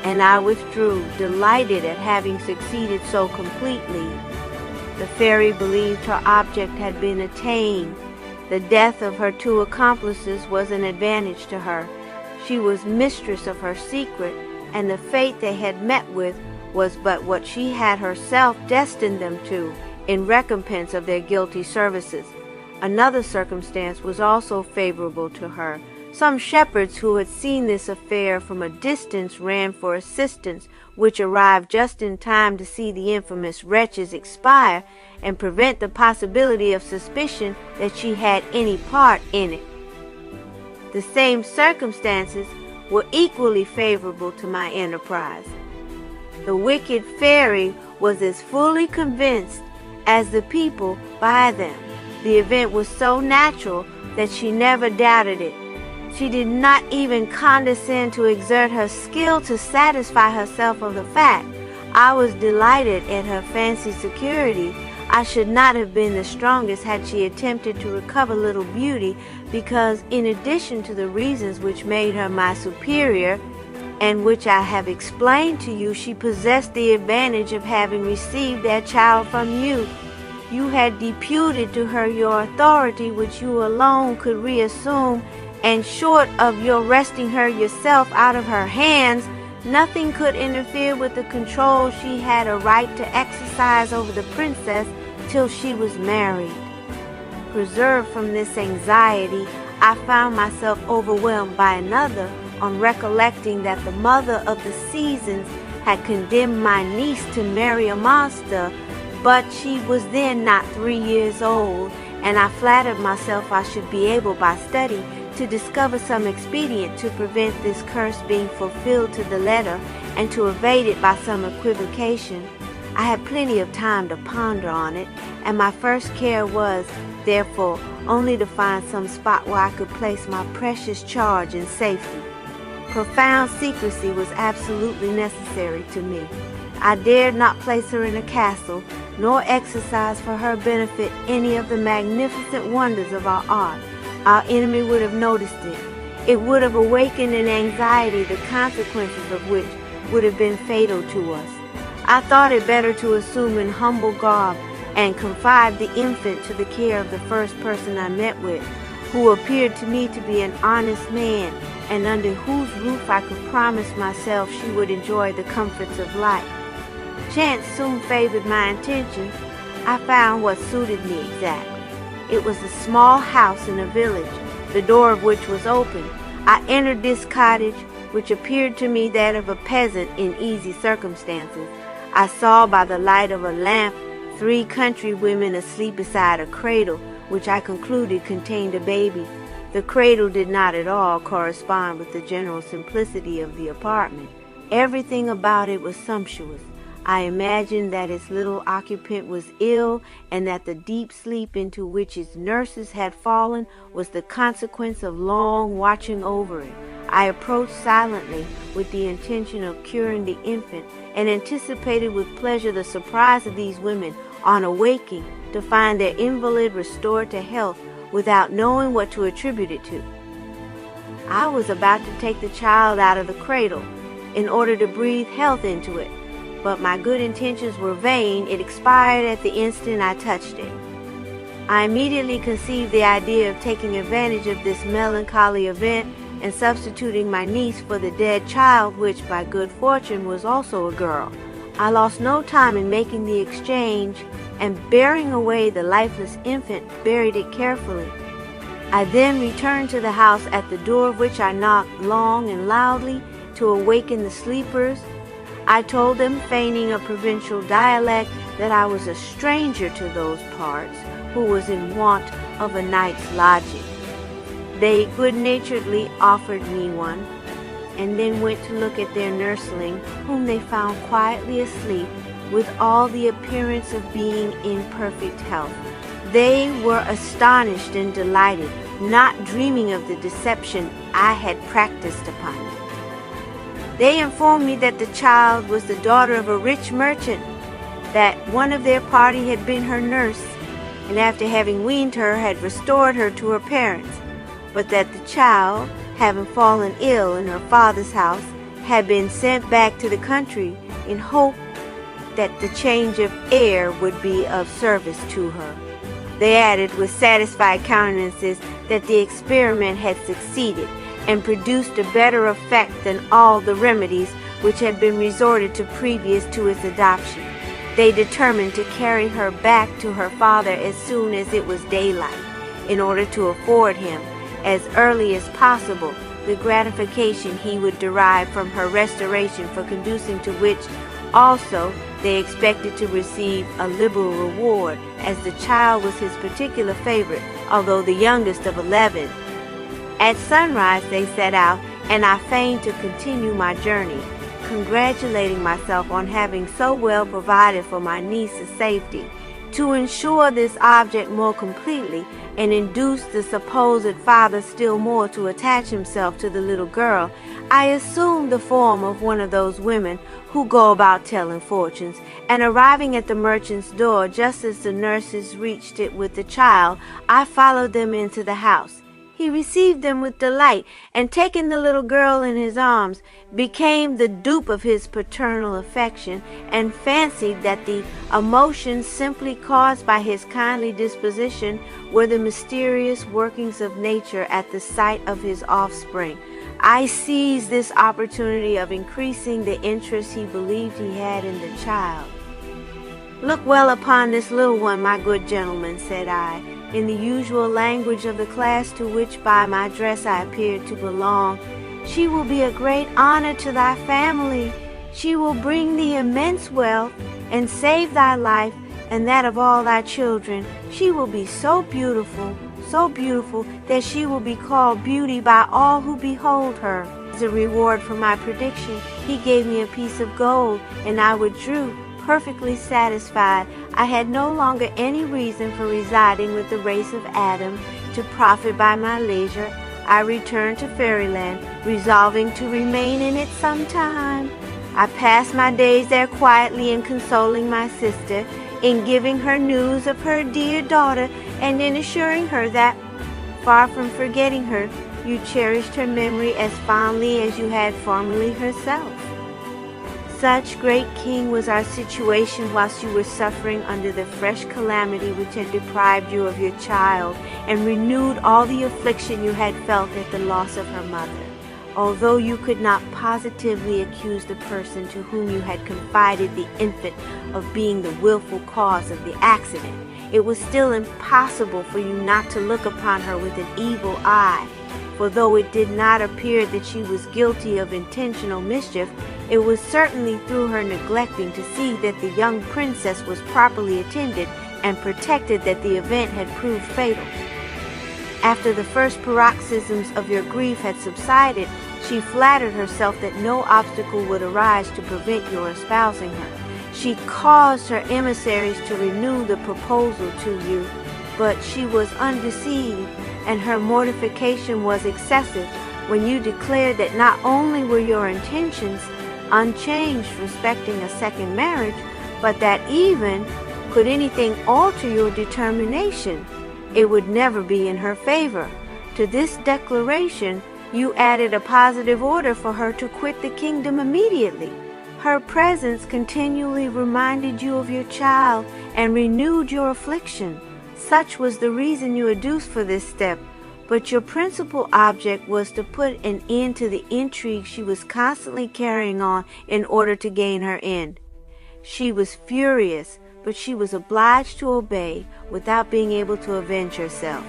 and I withdrew, delighted at having succeeded so completely. The fairy believed her object had been attained. The death of her two accomplices was an advantage to her. She was mistress of her secret, and the fate they had met with was but what she had herself destined them to in recompense of their guilty services. Another circumstance was also favorable to her. Some shepherds who had seen this affair from a distance ran for assistance, which arrived just in time to see the infamous wretches expire and prevent the possibility of suspicion that she had any part in it. The same circumstances were equally favorable to my enterprise. The wicked fairy was as fully convinced as the people by them. The event was so natural that she never doubted it. She did not even condescend to exert her skill to satisfy herself of the fact. I was delighted at her fancied security. I should not have been the strongest had she attempted to recover little Beauty, because in addition to the reasons which made her my superior, and which I have explained to you, she possessed the advantage of having received that child from you. You had deputed to her your authority, which you alone could reassume, and short of your wresting her yourself out of her hands, nothing could interfere with the control she had a right to exercise over the princess till she was married. Preserved from this anxiety, I found myself overwhelmed by another on recollecting that the mother of the seasons had condemned my niece to marry a monster, but she was then not 3 years old, and I flattered myself I should be able by study to discover some expedient to prevent this curse being fulfilled to the letter and to evade it by some equivocation. I had plenty of time to ponder on it, and my first care was, therefore, only to find some spot where I could place my precious charge in safety. Profound secrecy was absolutely necessary to me. I dared not place her in a castle, nor exercise for her benefit any of the magnificent wonders of our art. Our enemy would have noticed it. It would have awakened an anxiety, the consequences of which would have been fatal to us. I thought it better to assume an humble garb and confide the infant to the care of the first person I met with, who appeared to me to be an honest man, and under whose roof I could promise myself she would enjoy the comforts of life. Chance soon favored my intentions. I found what suited me exactly. It was a small house in a village, the door of which was open. I entered this cottage, which appeared to me that of a peasant in easy circumstances. I saw by the light of a lamp 3 country women asleep beside a cradle, which I concluded contained a baby. The cradle did not at all correspond with the general simplicity of the apartment. Everything about it was sumptuous. I imagined that its little occupant was ill, and that the deep sleep into which its nurses had fallen was the consequence of long watching over it. I approached silently with the intention of curing the infant, and anticipated with pleasure the surprise of these women on awaking to find their invalid restored to health without knowing what to attribute it to. I was about to take the child out of the cradle in order to breathe health into it, but my good intentions were vain. It expired at the instant I touched it. I immediately conceived the idea of taking advantage of this melancholy event and substituting my niece for the dead child, which by good fortune was also a girl. I lost no time in making the exchange, and bearing away the lifeless infant, buried it carefully. I then returned to the house, at the door of which I knocked long and loudly, to awaken the sleepers. I told them, feigning a provincial dialect, that I was a stranger to those parts, who was in want of a night's lodging. They good-naturedly offered me one, and then went to look at their nursling, whom they found quietly asleep, with all the appearance of being in perfect health. They were astonished and delighted, not dreaming of the deception I had practiced upon them. They informed me that the child was the daughter of a rich merchant, that one of their party had been her nurse, and after having weaned her had restored her to her parents, but that the child, having fallen ill in her father's house, had been sent back to the country in hope that the change of air would be of service to her. They added with satisfied countenances that the experiment had succeeded and produced a better effect than all the remedies which had been resorted to previous to its adoption. They determined to carry her back to her father as soon as it was daylight, in order to afford him, as early as possible, the gratification he would derive from her restoration, for conducing to which also they expected to receive a liberal reward, as the child was his particular favorite, although the youngest of 11. At sunrise they set out, and I feigned to continue my journey, congratulating myself on having so well provided for my niece's safety. To ensure this object more completely, and induce the supposed father still more to attach himself to the little girl, I assumed the form of one of those women who go about telling fortunes, and arriving at the merchant's door just as the nurses reached it with the child, I followed them into the house. He received them with delight, and taking the little girl in his arms, became the dupe of his paternal affection, and fancied that the emotions simply caused by his kindly disposition were the mysterious workings of nature at the sight of his offspring. I seized this opportunity of increasing the interest he believed he had in the child. "Look well upon this little one, my good gentleman," said I, in the usual language of the class to which by my dress I appeared to belong. "She will be a great honor to thy family. She will bring thee immense wealth, and save thy life and that of all thy children. She will be so beautiful that she will be called Beauty by all who behold her." As a reward for my prediction, he gave me a piece of gold, and I withdrew, perfectly satisfied. I had no longer any reason for residing with the race of Adam. To profit by my leisure, I returned to Fairyland, resolving to remain in it some time. I passed my days there quietly in consoling my sister, in giving her news of her dear daughter, and in assuring her that, far from forgetting her, you cherished her memory as fondly as you had formerly herself. Such, great King, was our situation whilst you were suffering under the fresh calamity which had deprived you of your child, and renewed all the affliction you had felt at the loss of her mother. Although you could not positively accuse the person to whom you had confided the infant of being the willful cause of the accident, it was still impossible for you not to look upon her with an evil eye. For though it did not appear that she was guilty of intentional mischief, it was certainly through her neglecting to see that the young princess was properly attended and protected that the event had proved fatal. After the first paroxysms of your grief had subsided, she flattered herself that no obstacle would arise to prevent your espousing her. She caused her emissaries to renew the proposal to you, but she was undeceived, and her mortification was excessive when you declared that not only were your intentions unchanged respecting a second marriage, but that even could anything alter your determination, it would never be in her favor. To this declaration you added a positive order for her to quit the kingdom immediately. Her presence continually reminded you of your child and renewed your affliction. Such was the reason you adduced for this step, but your principal object was to put an end to the intrigue she was constantly carrying on in order to gain her end. She was furious, but she was obliged to obey without being able to avenge herself.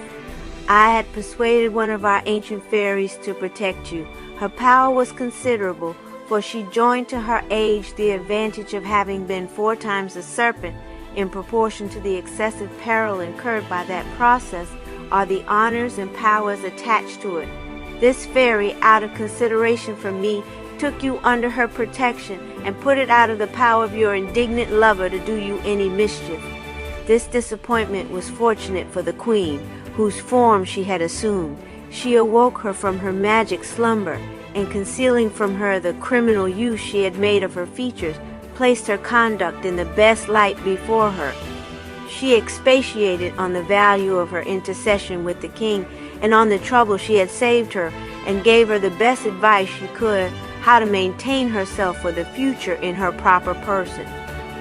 I had persuaded one of our ancient fairies to protect you. Her power was considerable, for she joined to her age the advantage of having been 4 times a serpent. In proportion to the excessive peril incurred by that process are the honors and powers attached to it. This fairy, out of consideration for me, took you under her protection and put it out of the power of your indignant lover to do you any mischief. This disappointment was fortunate for the queen, whose form she had assumed. She awoke her from her magic slumber, and concealing from her the criminal use she had made of her features, placed her conduct in the best light before her. She expatiated on the value of her intercession with the king and on the trouble she had saved her, and gave her the best advice she could how to maintain herself for the future in her proper person.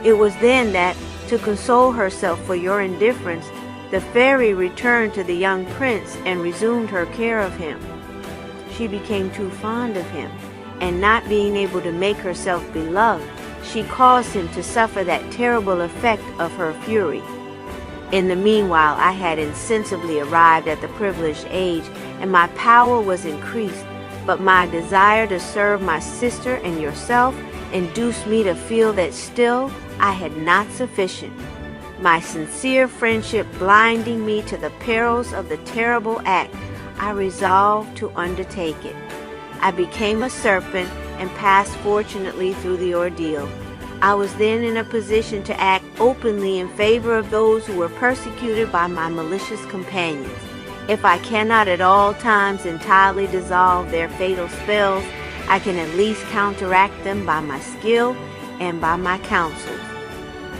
It was then that, to console herself for your indifference, the fairy returned to the young prince and resumed her care of him. She became too fond of him, and not being able to make herself beloved, she caused him to suffer that terrible effect of her fury. In the meanwhile, I had insensibly arrived at the privileged age, and my power was increased, but my desire to serve my sister and yourself induced me to feel that still I had not sufficient. My sincere friendship blinding me to the perils of the terrible act, I resolved to undertake it. I became a serpent and passed fortunately through the ordeal. I was then in a position to act openly in favor of those who were persecuted by my malicious companions. If I cannot at all times entirely dissolve their fatal spells, I can at least counteract them by my skill and by my counsels.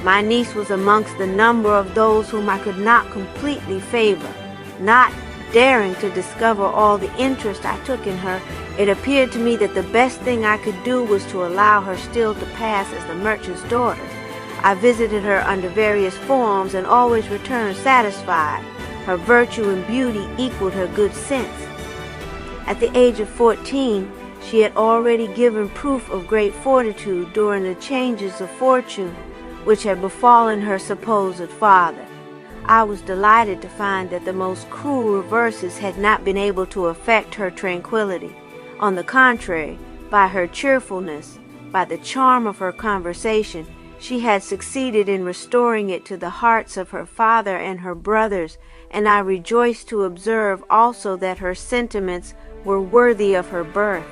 My niece was amongst the number of those whom I could not completely favor. Not daring to discover all the interest I took in her, it appeared to me that the best thing I could do was to allow her still to pass as the merchant's daughter. I visited her under various forms and always returned satisfied. Her virtue and beauty equaled her good sense. At the age of 14, she had already given proof of great fortitude during the changes of fortune which had befallen her supposed father. I was delighted to find that the most cruel reverses had not been able to affect her tranquility. On the contrary, by her cheerfulness, by the charm of her conversation, she had succeeded in restoring it to the hearts of her father and her brothers, and I rejoiced to observe also that her sentiments were worthy of her birth.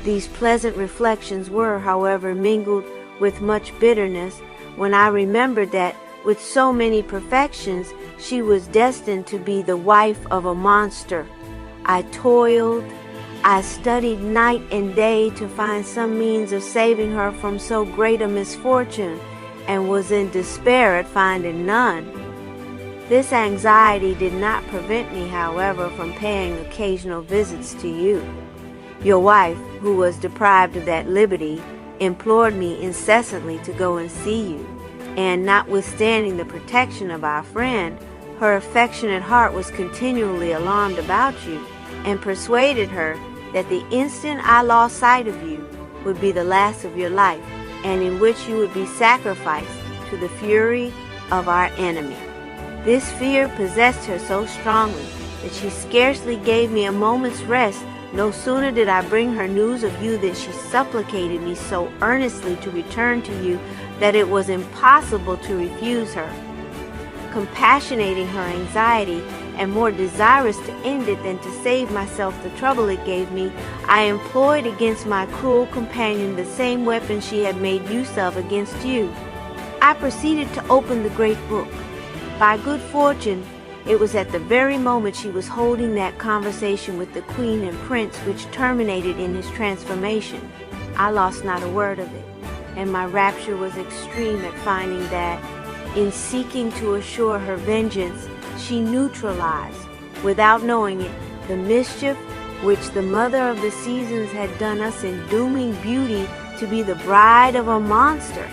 These pleasant reflections were, however, mingled with much bitterness when I remembered that, with so many perfections, she was destined to be the wife of a monster. I toiled, I studied night and day to find some means of saving her from so great a misfortune, and was in despair at finding none. This anxiety did not prevent me, however, from paying occasional visits to you. Your wife, who was deprived of that liberty, implored me incessantly to go and see you, and notwithstanding the protection of our friend, her affectionate heart was continually alarmed about you, and persuaded her that the instant I lost sight of you would be the last of your life, and in which you would be sacrificed to the fury of our enemy. This fear possessed her so strongly that she scarcely gave me a moment's rest. No sooner did I bring her news of you than she supplicated me so earnestly to return to you that it was impossible to refuse her. Compassionating her anxiety, and more desirous to end it than to save myself the trouble it gave me, I employed against my cruel companion the same weapon she had made use of against you. I proceeded to open the great book. By good fortune, it was at the very moment she was holding that conversation with the queen and prince which terminated in his transformation. I lost not a word of it, and my rapture was extreme at finding that, in seeking to assure her vengeance, she neutralized, without knowing it, the mischief which the mother of the seasons had done us in dooming Beauty to be the bride of a monster.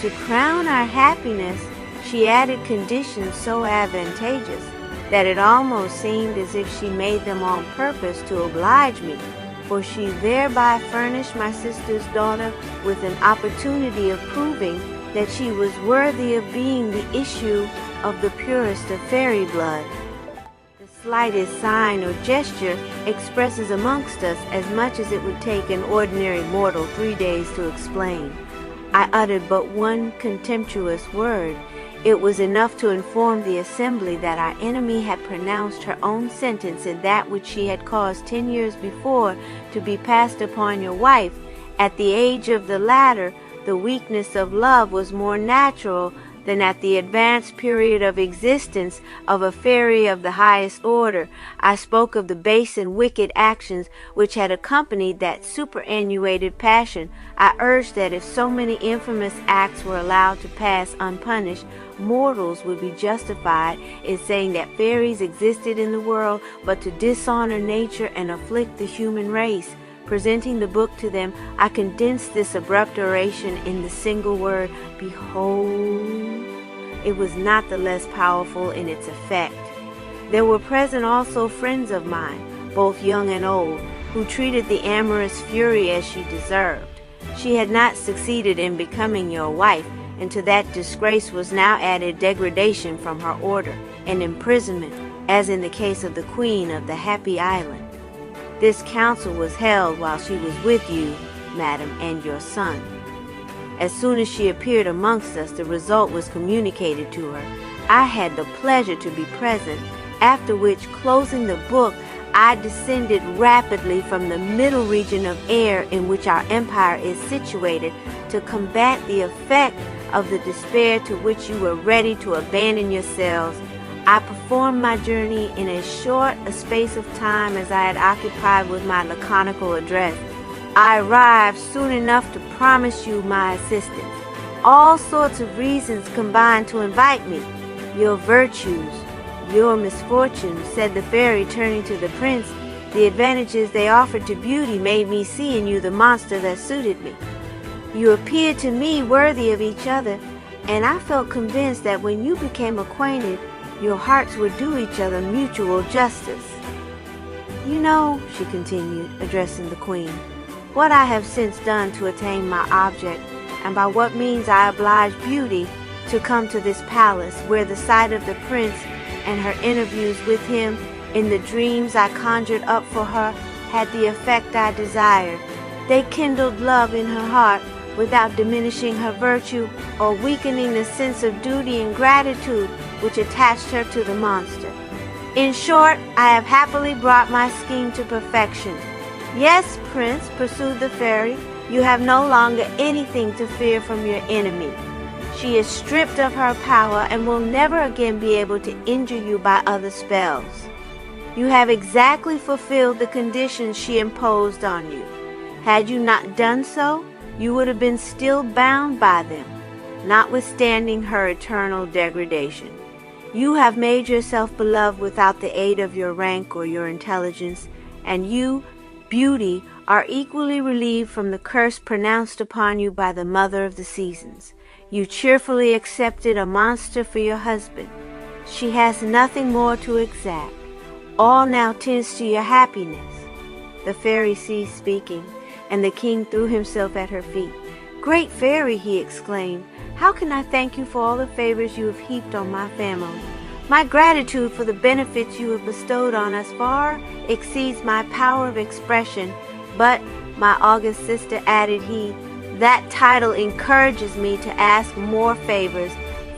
To crown our happiness, she added conditions so advantageous that it almost seemed as if she made them on purpose to oblige me, for she thereby furnished my sister's daughter with an opportunity of proving that she was worthy of being the issue of the purest of fairy blood. slightest sign or gesture expresses amongst us as much as it would take an ordinary mortal 3 days to explain. I uttered but one contemptuous word. It was enough to inform the assembly that our enemy had pronounced her own sentence in that which she had caused 10 years before to be passed upon your wife. At the age of the latter, the weakness of love was more natural than at the advanced period of existence of a fairy of the highest order. I spoke of the base and wicked actions which had accompanied that superannuated passion. I urged that if so many infamous acts were allowed to pass unpunished, mortals would be justified in saying that fairies existed in the world but to dishonor nature and afflict the human race. Presenting the book to them, I condensed this abrupt oration in the single word, "Behold." It was not the less powerful in its effect. There were present also friends of mine, both young and old, who treated the amorous fury as she deserved. She had not succeeded in becoming your wife, and to that disgrace was now added degradation from her order, and imprisonment, as in the case of the Queen of the Happy Island. This council was held while she was with you, madam, and your son. As soon as she appeared amongst us, the result was communicated to her. I had the pleasure to be present, after which, closing the book, I descended rapidly from the middle region of air in which our empire is situated to combat the effect of the despair to which you were ready to abandon yourselves. I performed my journey in as short a space of time as I had occupied with my laconical address. I arrived soon enough to promise you my assistance. All sorts of reasons combined to invite me. Your virtues, your misfortunes, said the fairy, turning to the prince. The advantages they offered to beauty made me see in you the monster that suited me. You appeared to me worthy of each other, and I felt convinced that when you became acquainted, your hearts would do each other mutual justice. You know, she continued, addressing the queen, what I have since done to attain my object, and by what means I obliged beauty to come to this palace, where the sight of the prince and her interviews with him in the dreams I conjured up for her had the effect I desired. They kindled love in her heart without diminishing her virtue or weakening the sense of duty and gratitude which attached her to the monster. In short, I have happily brought my scheme to perfection. Yes, Prince, pursued the fairy, you have no longer anything to fear from your enemy. She is stripped of her power and will never again be able to injure you by other spells. You have exactly fulfilled the conditions she imposed on you. Had you not done so, you would have been still bound by them, notwithstanding her eternal degradation. You have made yourself beloved without the aid of your rank or your intelligence, and you, beauty, are equally relieved from the curse pronounced upon you by the mother of the seasons. You cheerfully accepted a monster for your husband. She has nothing more to exact. All now tends to your happiness. The fairy ceased speaking, and the king threw himself at her feet. Great fairy, he exclaimed, how can I thank you for all the favors you have heaped on my family? My gratitude for the benefits you have bestowed on us far exceeds my power of expression, but, my august sister, added he, that title encourages me to ask more favors,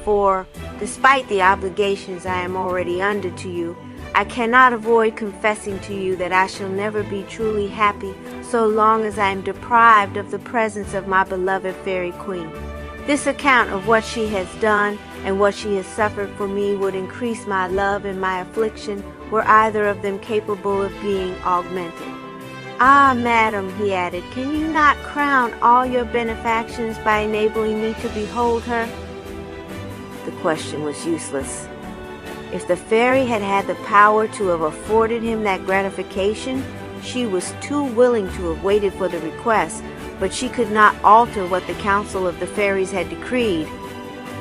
for, despite the obligations I am already under to you, I cannot avoid confessing to you that I shall never be truly happy so long as I am deprived of the presence of my beloved fairy queen. This account of what she has done and what she has suffered for me would increase my love and my affliction were either of them capable of being augmented. Ah, madam, he added, can you not crown all your benefactions by enabling me to behold her? The question was useless. If the fairy had had the power to have afforded him that gratification, she was too willing to have waited for the request, but she could not alter what the council of the fairies had decreed.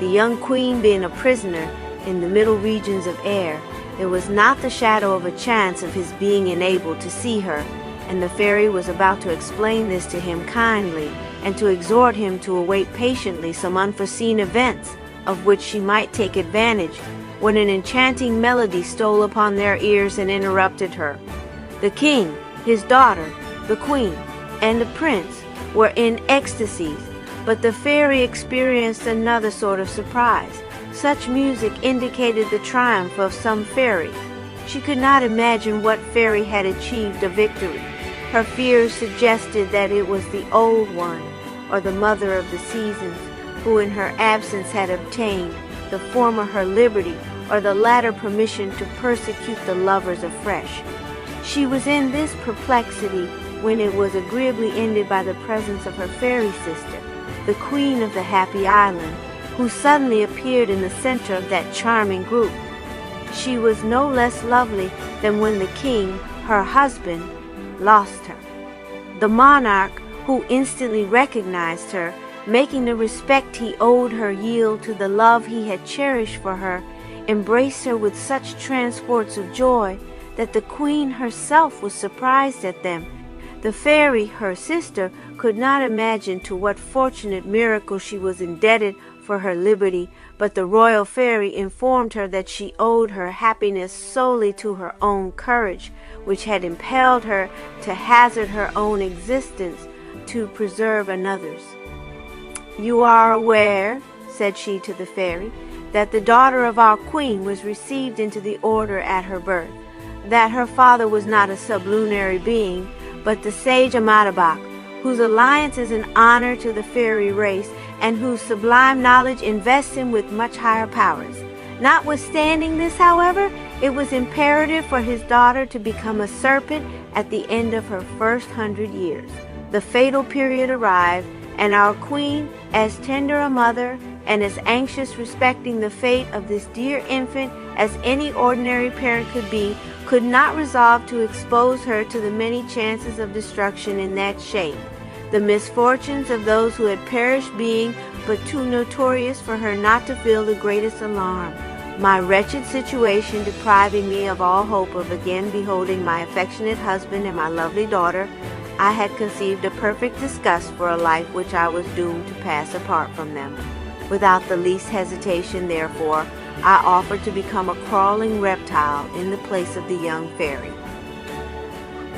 The young queen being a prisoner in the middle regions of air, there was not the shadow of a chance of his being enabled to see her, and the fairy was about to explain this to him kindly, and to exhort him to await patiently some unforeseen events of which she might take advantage, when an enchanting melody stole upon their ears and interrupted her. The king, his daughter, the queen, and the prince were in ecstasies, but the fairy experienced another sort of surprise. Such music indicated the triumph of some fairy. She could not imagine what fairy had achieved a victory. Her fears suggested that it was the Old One, or the Mother of the Seasons, who in her absence had obtained, the former her liberty, or the latter permission to persecute the lovers afresh. She was in this perplexity when it was agreeably ended by the presence of her fairy sister, the Queen of the Happy Island, who suddenly appeared in the center of that charming group. She was no less lovely than when the king, her husband, lost her. The monarch, who instantly recognized her, making the respect he owed her yield to the love he had cherished for her, embraced her with such transports of joy that the queen herself was surprised at them. The fairy, her sister, could not imagine to what fortunate miracle she was indebted for her liberty, but the royal fairy informed her that she owed her happiness solely to her own courage, which had impelled her to hazard her own existence to preserve another's. "You are aware," said she to the fairy, "that the daughter of our queen was received into the order at her birth, that her father was not a sublunary being, but the sage Amadabak, whose alliance is an honor to the fairy race, and whose sublime knowledge invests him with much higher powers. Notwithstanding this, however, it was imperative for his daughter to become a serpent at the end of her first 100 years. The fatal period arrived, and our queen, as tender a mother and as anxious respecting the fate of this dear infant as any ordinary parent could be, could not resolve to expose her to the many chances of destruction in that shape, the misfortunes of those who had perished being but too notorious for her not to feel the greatest alarm. My wretched situation depriving me of all hope of again beholding my affectionate husband and my lovely daughter, I had conceived a perfect disgust for a life which I was doomed to pass apart from them. Without the least hesitation, therefore, I offered to become a crawling reptile in the place of the young fairy.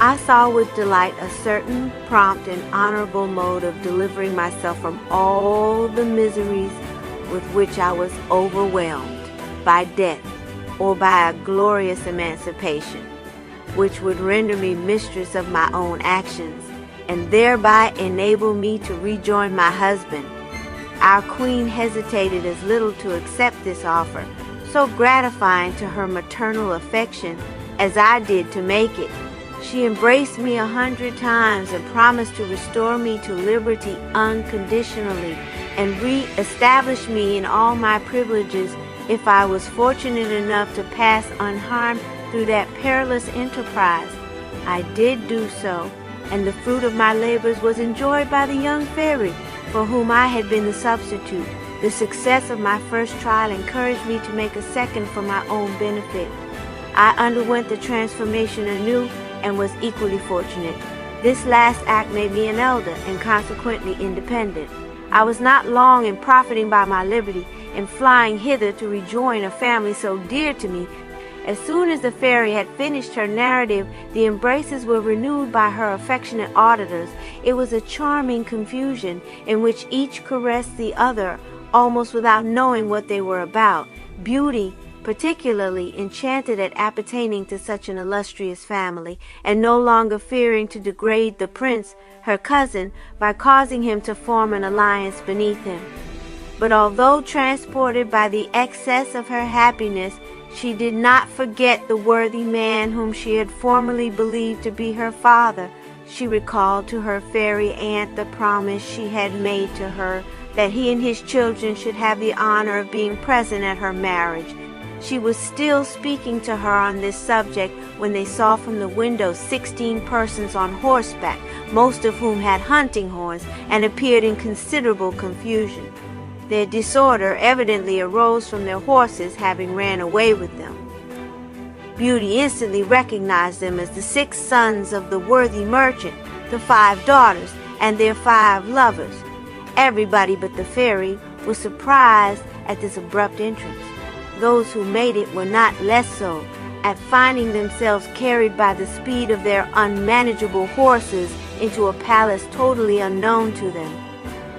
I saw with delight a certain prompt and honorable mode of delivering myself from all the miseries with which I was overwhelmed, by death or by a glorious emancipation, which would render me mistress of my own actions, and thereby enable me to rejoin my husband. Our queen hesitated as little to accept this offer, so gratifying to her maternal affection, as I did to make it. She embraced me 100 times and promised to restore me to liberty unconditionally and re-establish me in all my privileges if I was fortunate enough to pass unharmed through that perilous enterprise. I did do so, and the fruit of my labors was enjoyed by the young fairy, for whom I had been the substitute. The success of my first trial encouraged me to make a second for my own benefit. I underwent the transformation anew and was equally fortunate. This last act made me an elder and consequently independent. I was not long in profiting by my liberty and flying hither to rejoin a family so dear to me. As soon as the fairy had finished her narrative, the embraces were renewed by her affectionate auditors. It was a charming confusion in which each caressed the other almost without knowing what they were about. Beauty, particularly, enchanted at appertaining to such an illustrious family, and no longer fearing to degrade the prince, her cousin, by causing him to form an alliance beneath him. But although transported by the excess of her happiness, she did not forget the worthy man whom she had formerly believed to be her father. She recalled to her fairy aunt the promise she had made to her that he and his children should have the honor of being present at her marriage. She was still speaking to her on this subject when they saw from the window 16 persons on horseback, most of whom had hunting horns and appeared in considerable confusion. Their disorder evidently arose from their horses having ran away with them. Beauty instantly recognized them as the 6 sons of the worthy merchant, the 5 daughters, and their 5 lovers. Everybody but the fairy was surprised at this abrupt entrance. those who made it were not less so, at finding themselves carried by the speed of their unmanageable horses into a palace totally unknown to them.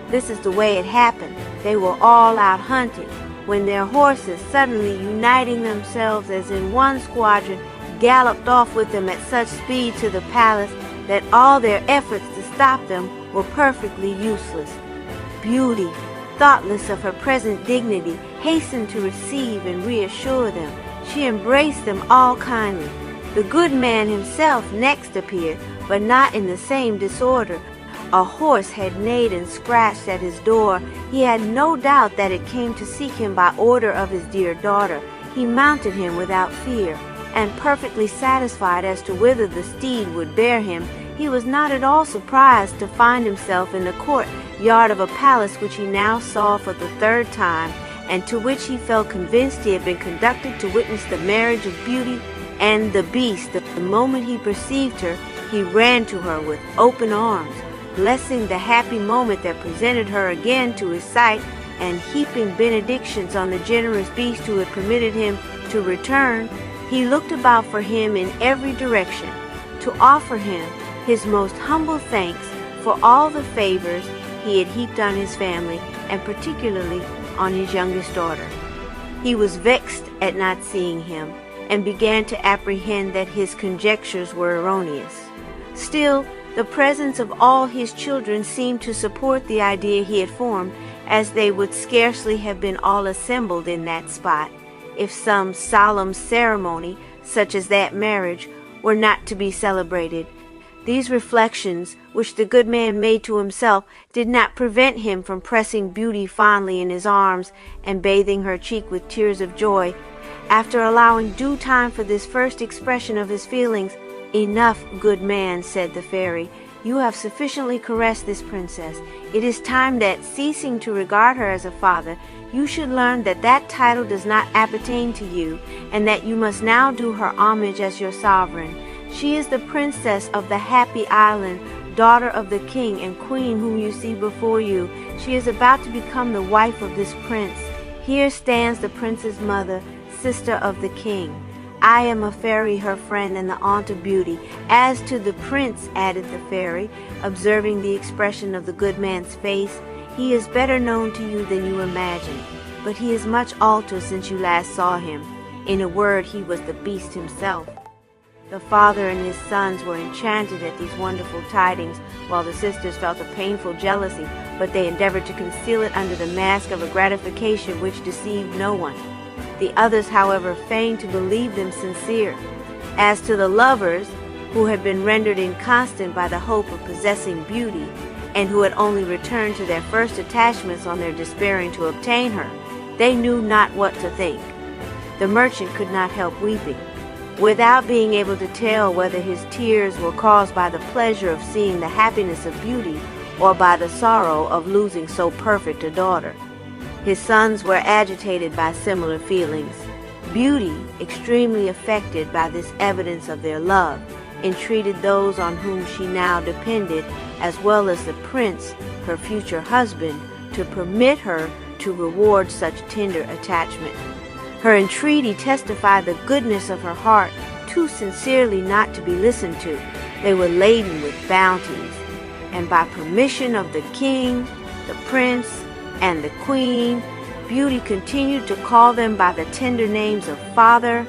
This is the way it happened. They were all out hunting, when their horses, suddenly uniting themselves as in one squadron, galloped off with them at such speed to the palace that all their efforts to stop them were perfectly useless. Beauty, thoughtless of her present dignity, hastened to receive and reassure them. She embraced them all kindly. The good man himself next appeared, but not in the same disorder. A horse had neighed and scratched at his door. He had no doubt that it came to seek him by order of his dear daughter. He mounted him without fear, and perfectly satisfied as to whither the steed would bear him, he was not at all surprised to find himself in the courtyard of a palace which he now saw for the third time, and to which he felt convinced he had been conducted to witness the marriage of Beauty and the Beast. The moment he perceived her, he ran to her with open arms, blessing the happy moment that presented her again to his sight, and heaping benedictions on the generous beast who had permitted him to return. He looked about for him in every direction, to offer him his most humble thanks for all the favors he had heaped on his family, and particularly on his youngest daughter. He was vexed at not seeing him, and began to apprehend that his conjectures were erroneous. Still, the presence of all his children seemed to support the idea he had formed, as they would scarcely have been all assembled in that spot, if some solemn ceremony, such as that marriage, were not to be celebrated. These reflections, which the good man made to himself, did not prevent him from pressing Beauty fondly in his arms, and bathing her cheek with tears of joy. After allowing due time for this first expression of his feelings, "Enough, good man," said the fairy. "You have sufficiently caressed this princess. It is time that, ceasing to regard her as a father, you should learn that that title does not appertain to you, and that you must now do her homage as your sovereign. She is the princess of the Happy Island, daughter of the king and queen whom you see before you. She is about to become the wife of this prince. Here stands the prince's mother, sister of the king. I am a fairy, her friend, and the aunt of Beauty. As to the prince," added the fairy, observing the expression of the good man's face, "he is better known to you than you imagine, but he is much altered since you last saw him. In a word, he was the beast himself." The father and his sons were enchanted at these wonderful tidings, while the sisters felt a painful jealousy, but they endeavored to conceal it under the mask of a gratification which deceived no one. The others, however, feigned to believe them sincere. As to the lovers, who had been rendered inconstant by the hope of possessing Beauty, and who had only returned to their first attachments on their despairing to obtain her, they knew not what to think. The merchant could not help weeping, without being able to tell whether his tears were caused by the pleasure of seeing the happiness of Beauty, or by the sorrow of losing so perfect a daughter. His sons were agitated by similar feelings. Beauty, extremely affected by this evidence of their love, entreated those on whom she now depended, as well as the prince, her future husband, to permit her to reward such tender attachment. Her entreaty testified the goodness of her heart too sincerely not to be listened to. They were laden with bounties, and by permission of the king, the prince, and the queen, Beauty continued to call them by the tender names of father,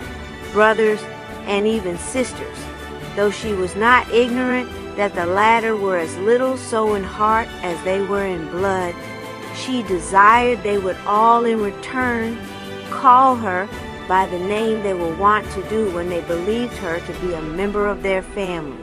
brothers, and even sisters, though she was not ignorant that the latter were as little so in heart as they were in blood. She desired they would all in return call her by the name they were wont to do when they believed her to be a member of their family.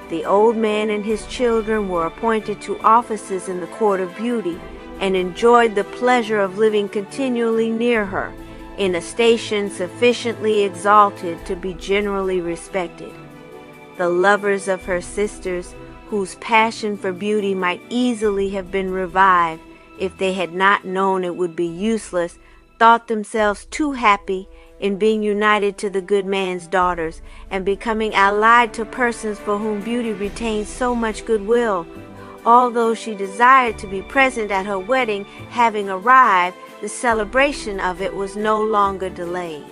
The old man and his children were appointed to offices in the court of Beauty, and enjoyed the pleasure of living continually near her, in a station sufficiently exalted to be generally respected. The lovers of her sisters, whose passion for Beauty might easily have been revived if they had not known it would be useless, thought themselves too happy in being united to the good man's daughters, and becoming allied to persons for whom Beauty retained so much goodwill. Although she desired to be present at her wedding, having arrived, the celebration of it was no longer delayed.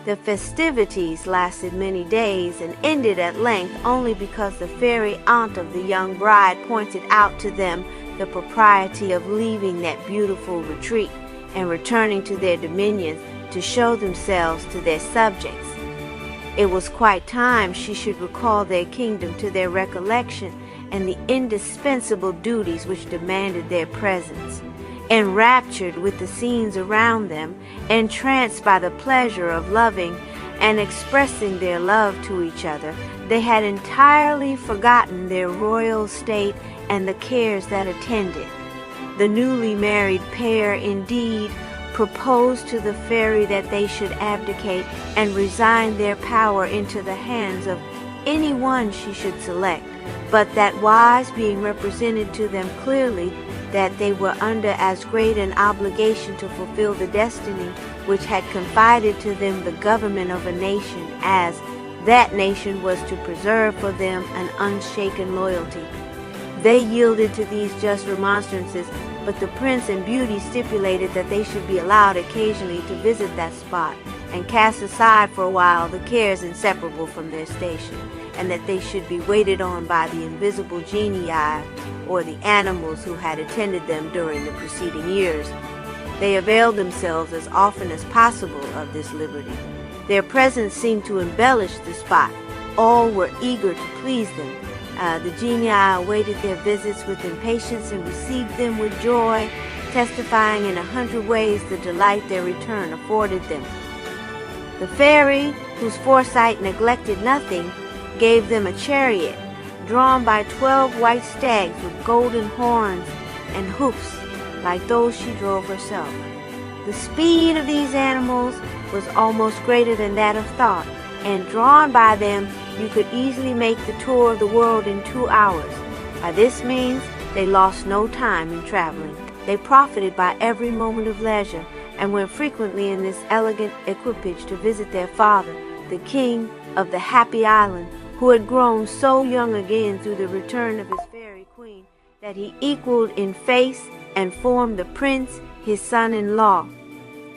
The festivities lasted many days and ended at length only because the fairy aunt of the young bride pointed out to them the propriety of leaving that beautiful retreat and returning to their dominions to show themselves to their subjects. It was quite time she should recall their kingdom to their recollection and the indispensable duties which demanded their presence. Enraptured with the scenes around them, entranced by the pleasure of loving and expressing their love to each other, they had entirely forgotten their royal state and the cares that attended. The newly married pair, indeed, proposed to the fairy that they should abdicate and resign their power into the hands of any one she should select, but that wise being represented to them clearly that they were under as great an obligation to fulfill the destiny which had confided to them the government of a nation, as that nation was to preserve for them an unshaken loyalty. They yielded to these just remonstrances, but the prince and beauty stipulated that they should be allowed occasionally to visit that spot and cast aside for a while the cares inseparable from their station, and that they should be waited on by the invisible genii or the animals who had attended them during the preceding years. They availed themselves as often as possible of this liberty. Their presence seemed to embellish the spot. All were eager to please them. The genii awaited their visits with impatience and received them with joy, testifying in 100 ways the delight their return afforded them. The fairy, whose foresight neglected nothing, gave them a chariot drawn by 12 white stags with golden horns and hoofs like those she drove herself. The speed of these animals was almost greater than that of thought, and drawn by them you could easily make the tour of the world in 2 hours. By this means they lost no time in traveling. They profited by every moment of leisure, and went frequently in this elegant equipage to visit their father, the king of the happy island, who had grown so young again through the return of his fairy queen that he equaled in face and form the prince, his son-in-law.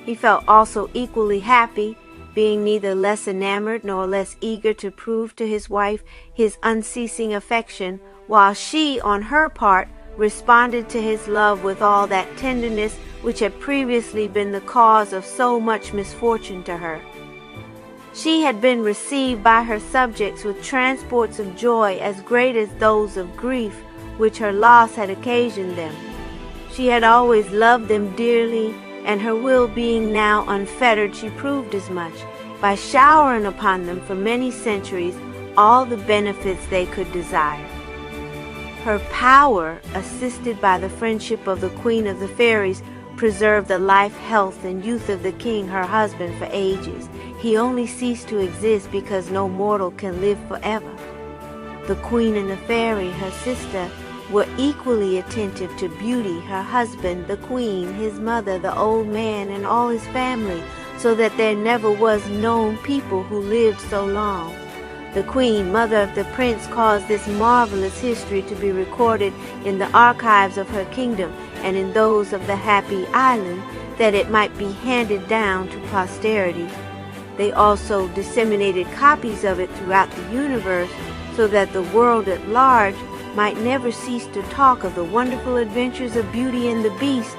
He felt also equally happy, being neither less enamored nor less eager to prove to his wife his unceasing affection, while she, on her part, responded to his love with all that tenderness which had previously been the cause of so much misfortune to her. She had been received by her subjects with transports of joy as great as those of grief which her loss had occasioned them. She had always loved them dearly, and her will being now unfettered, she proved as much, by showering upon them for many centuries all the benefits they could desire. Her power, assisted by the friendship of the Queen of the Fairies, preserved the life, health, and youth of the king, her husband, for ages. He only ceased to exist because no mortal can live forever. The Queen and the Fairy, her sister, were equally attentive to Beauty, her husband, the Queen, his mother, the old man, and all his family, so that there never was known people who lived so long. The Queen, mother of the Prince, caused this marvelous history to be recorded in the archives of her kingdom and in those of the Happy Island, that it might be handed down to posterity. They also disseminated copies of it throughout the universe, so that the world at large might never cease to talk of the wonderful adventures of Beauty and the Beast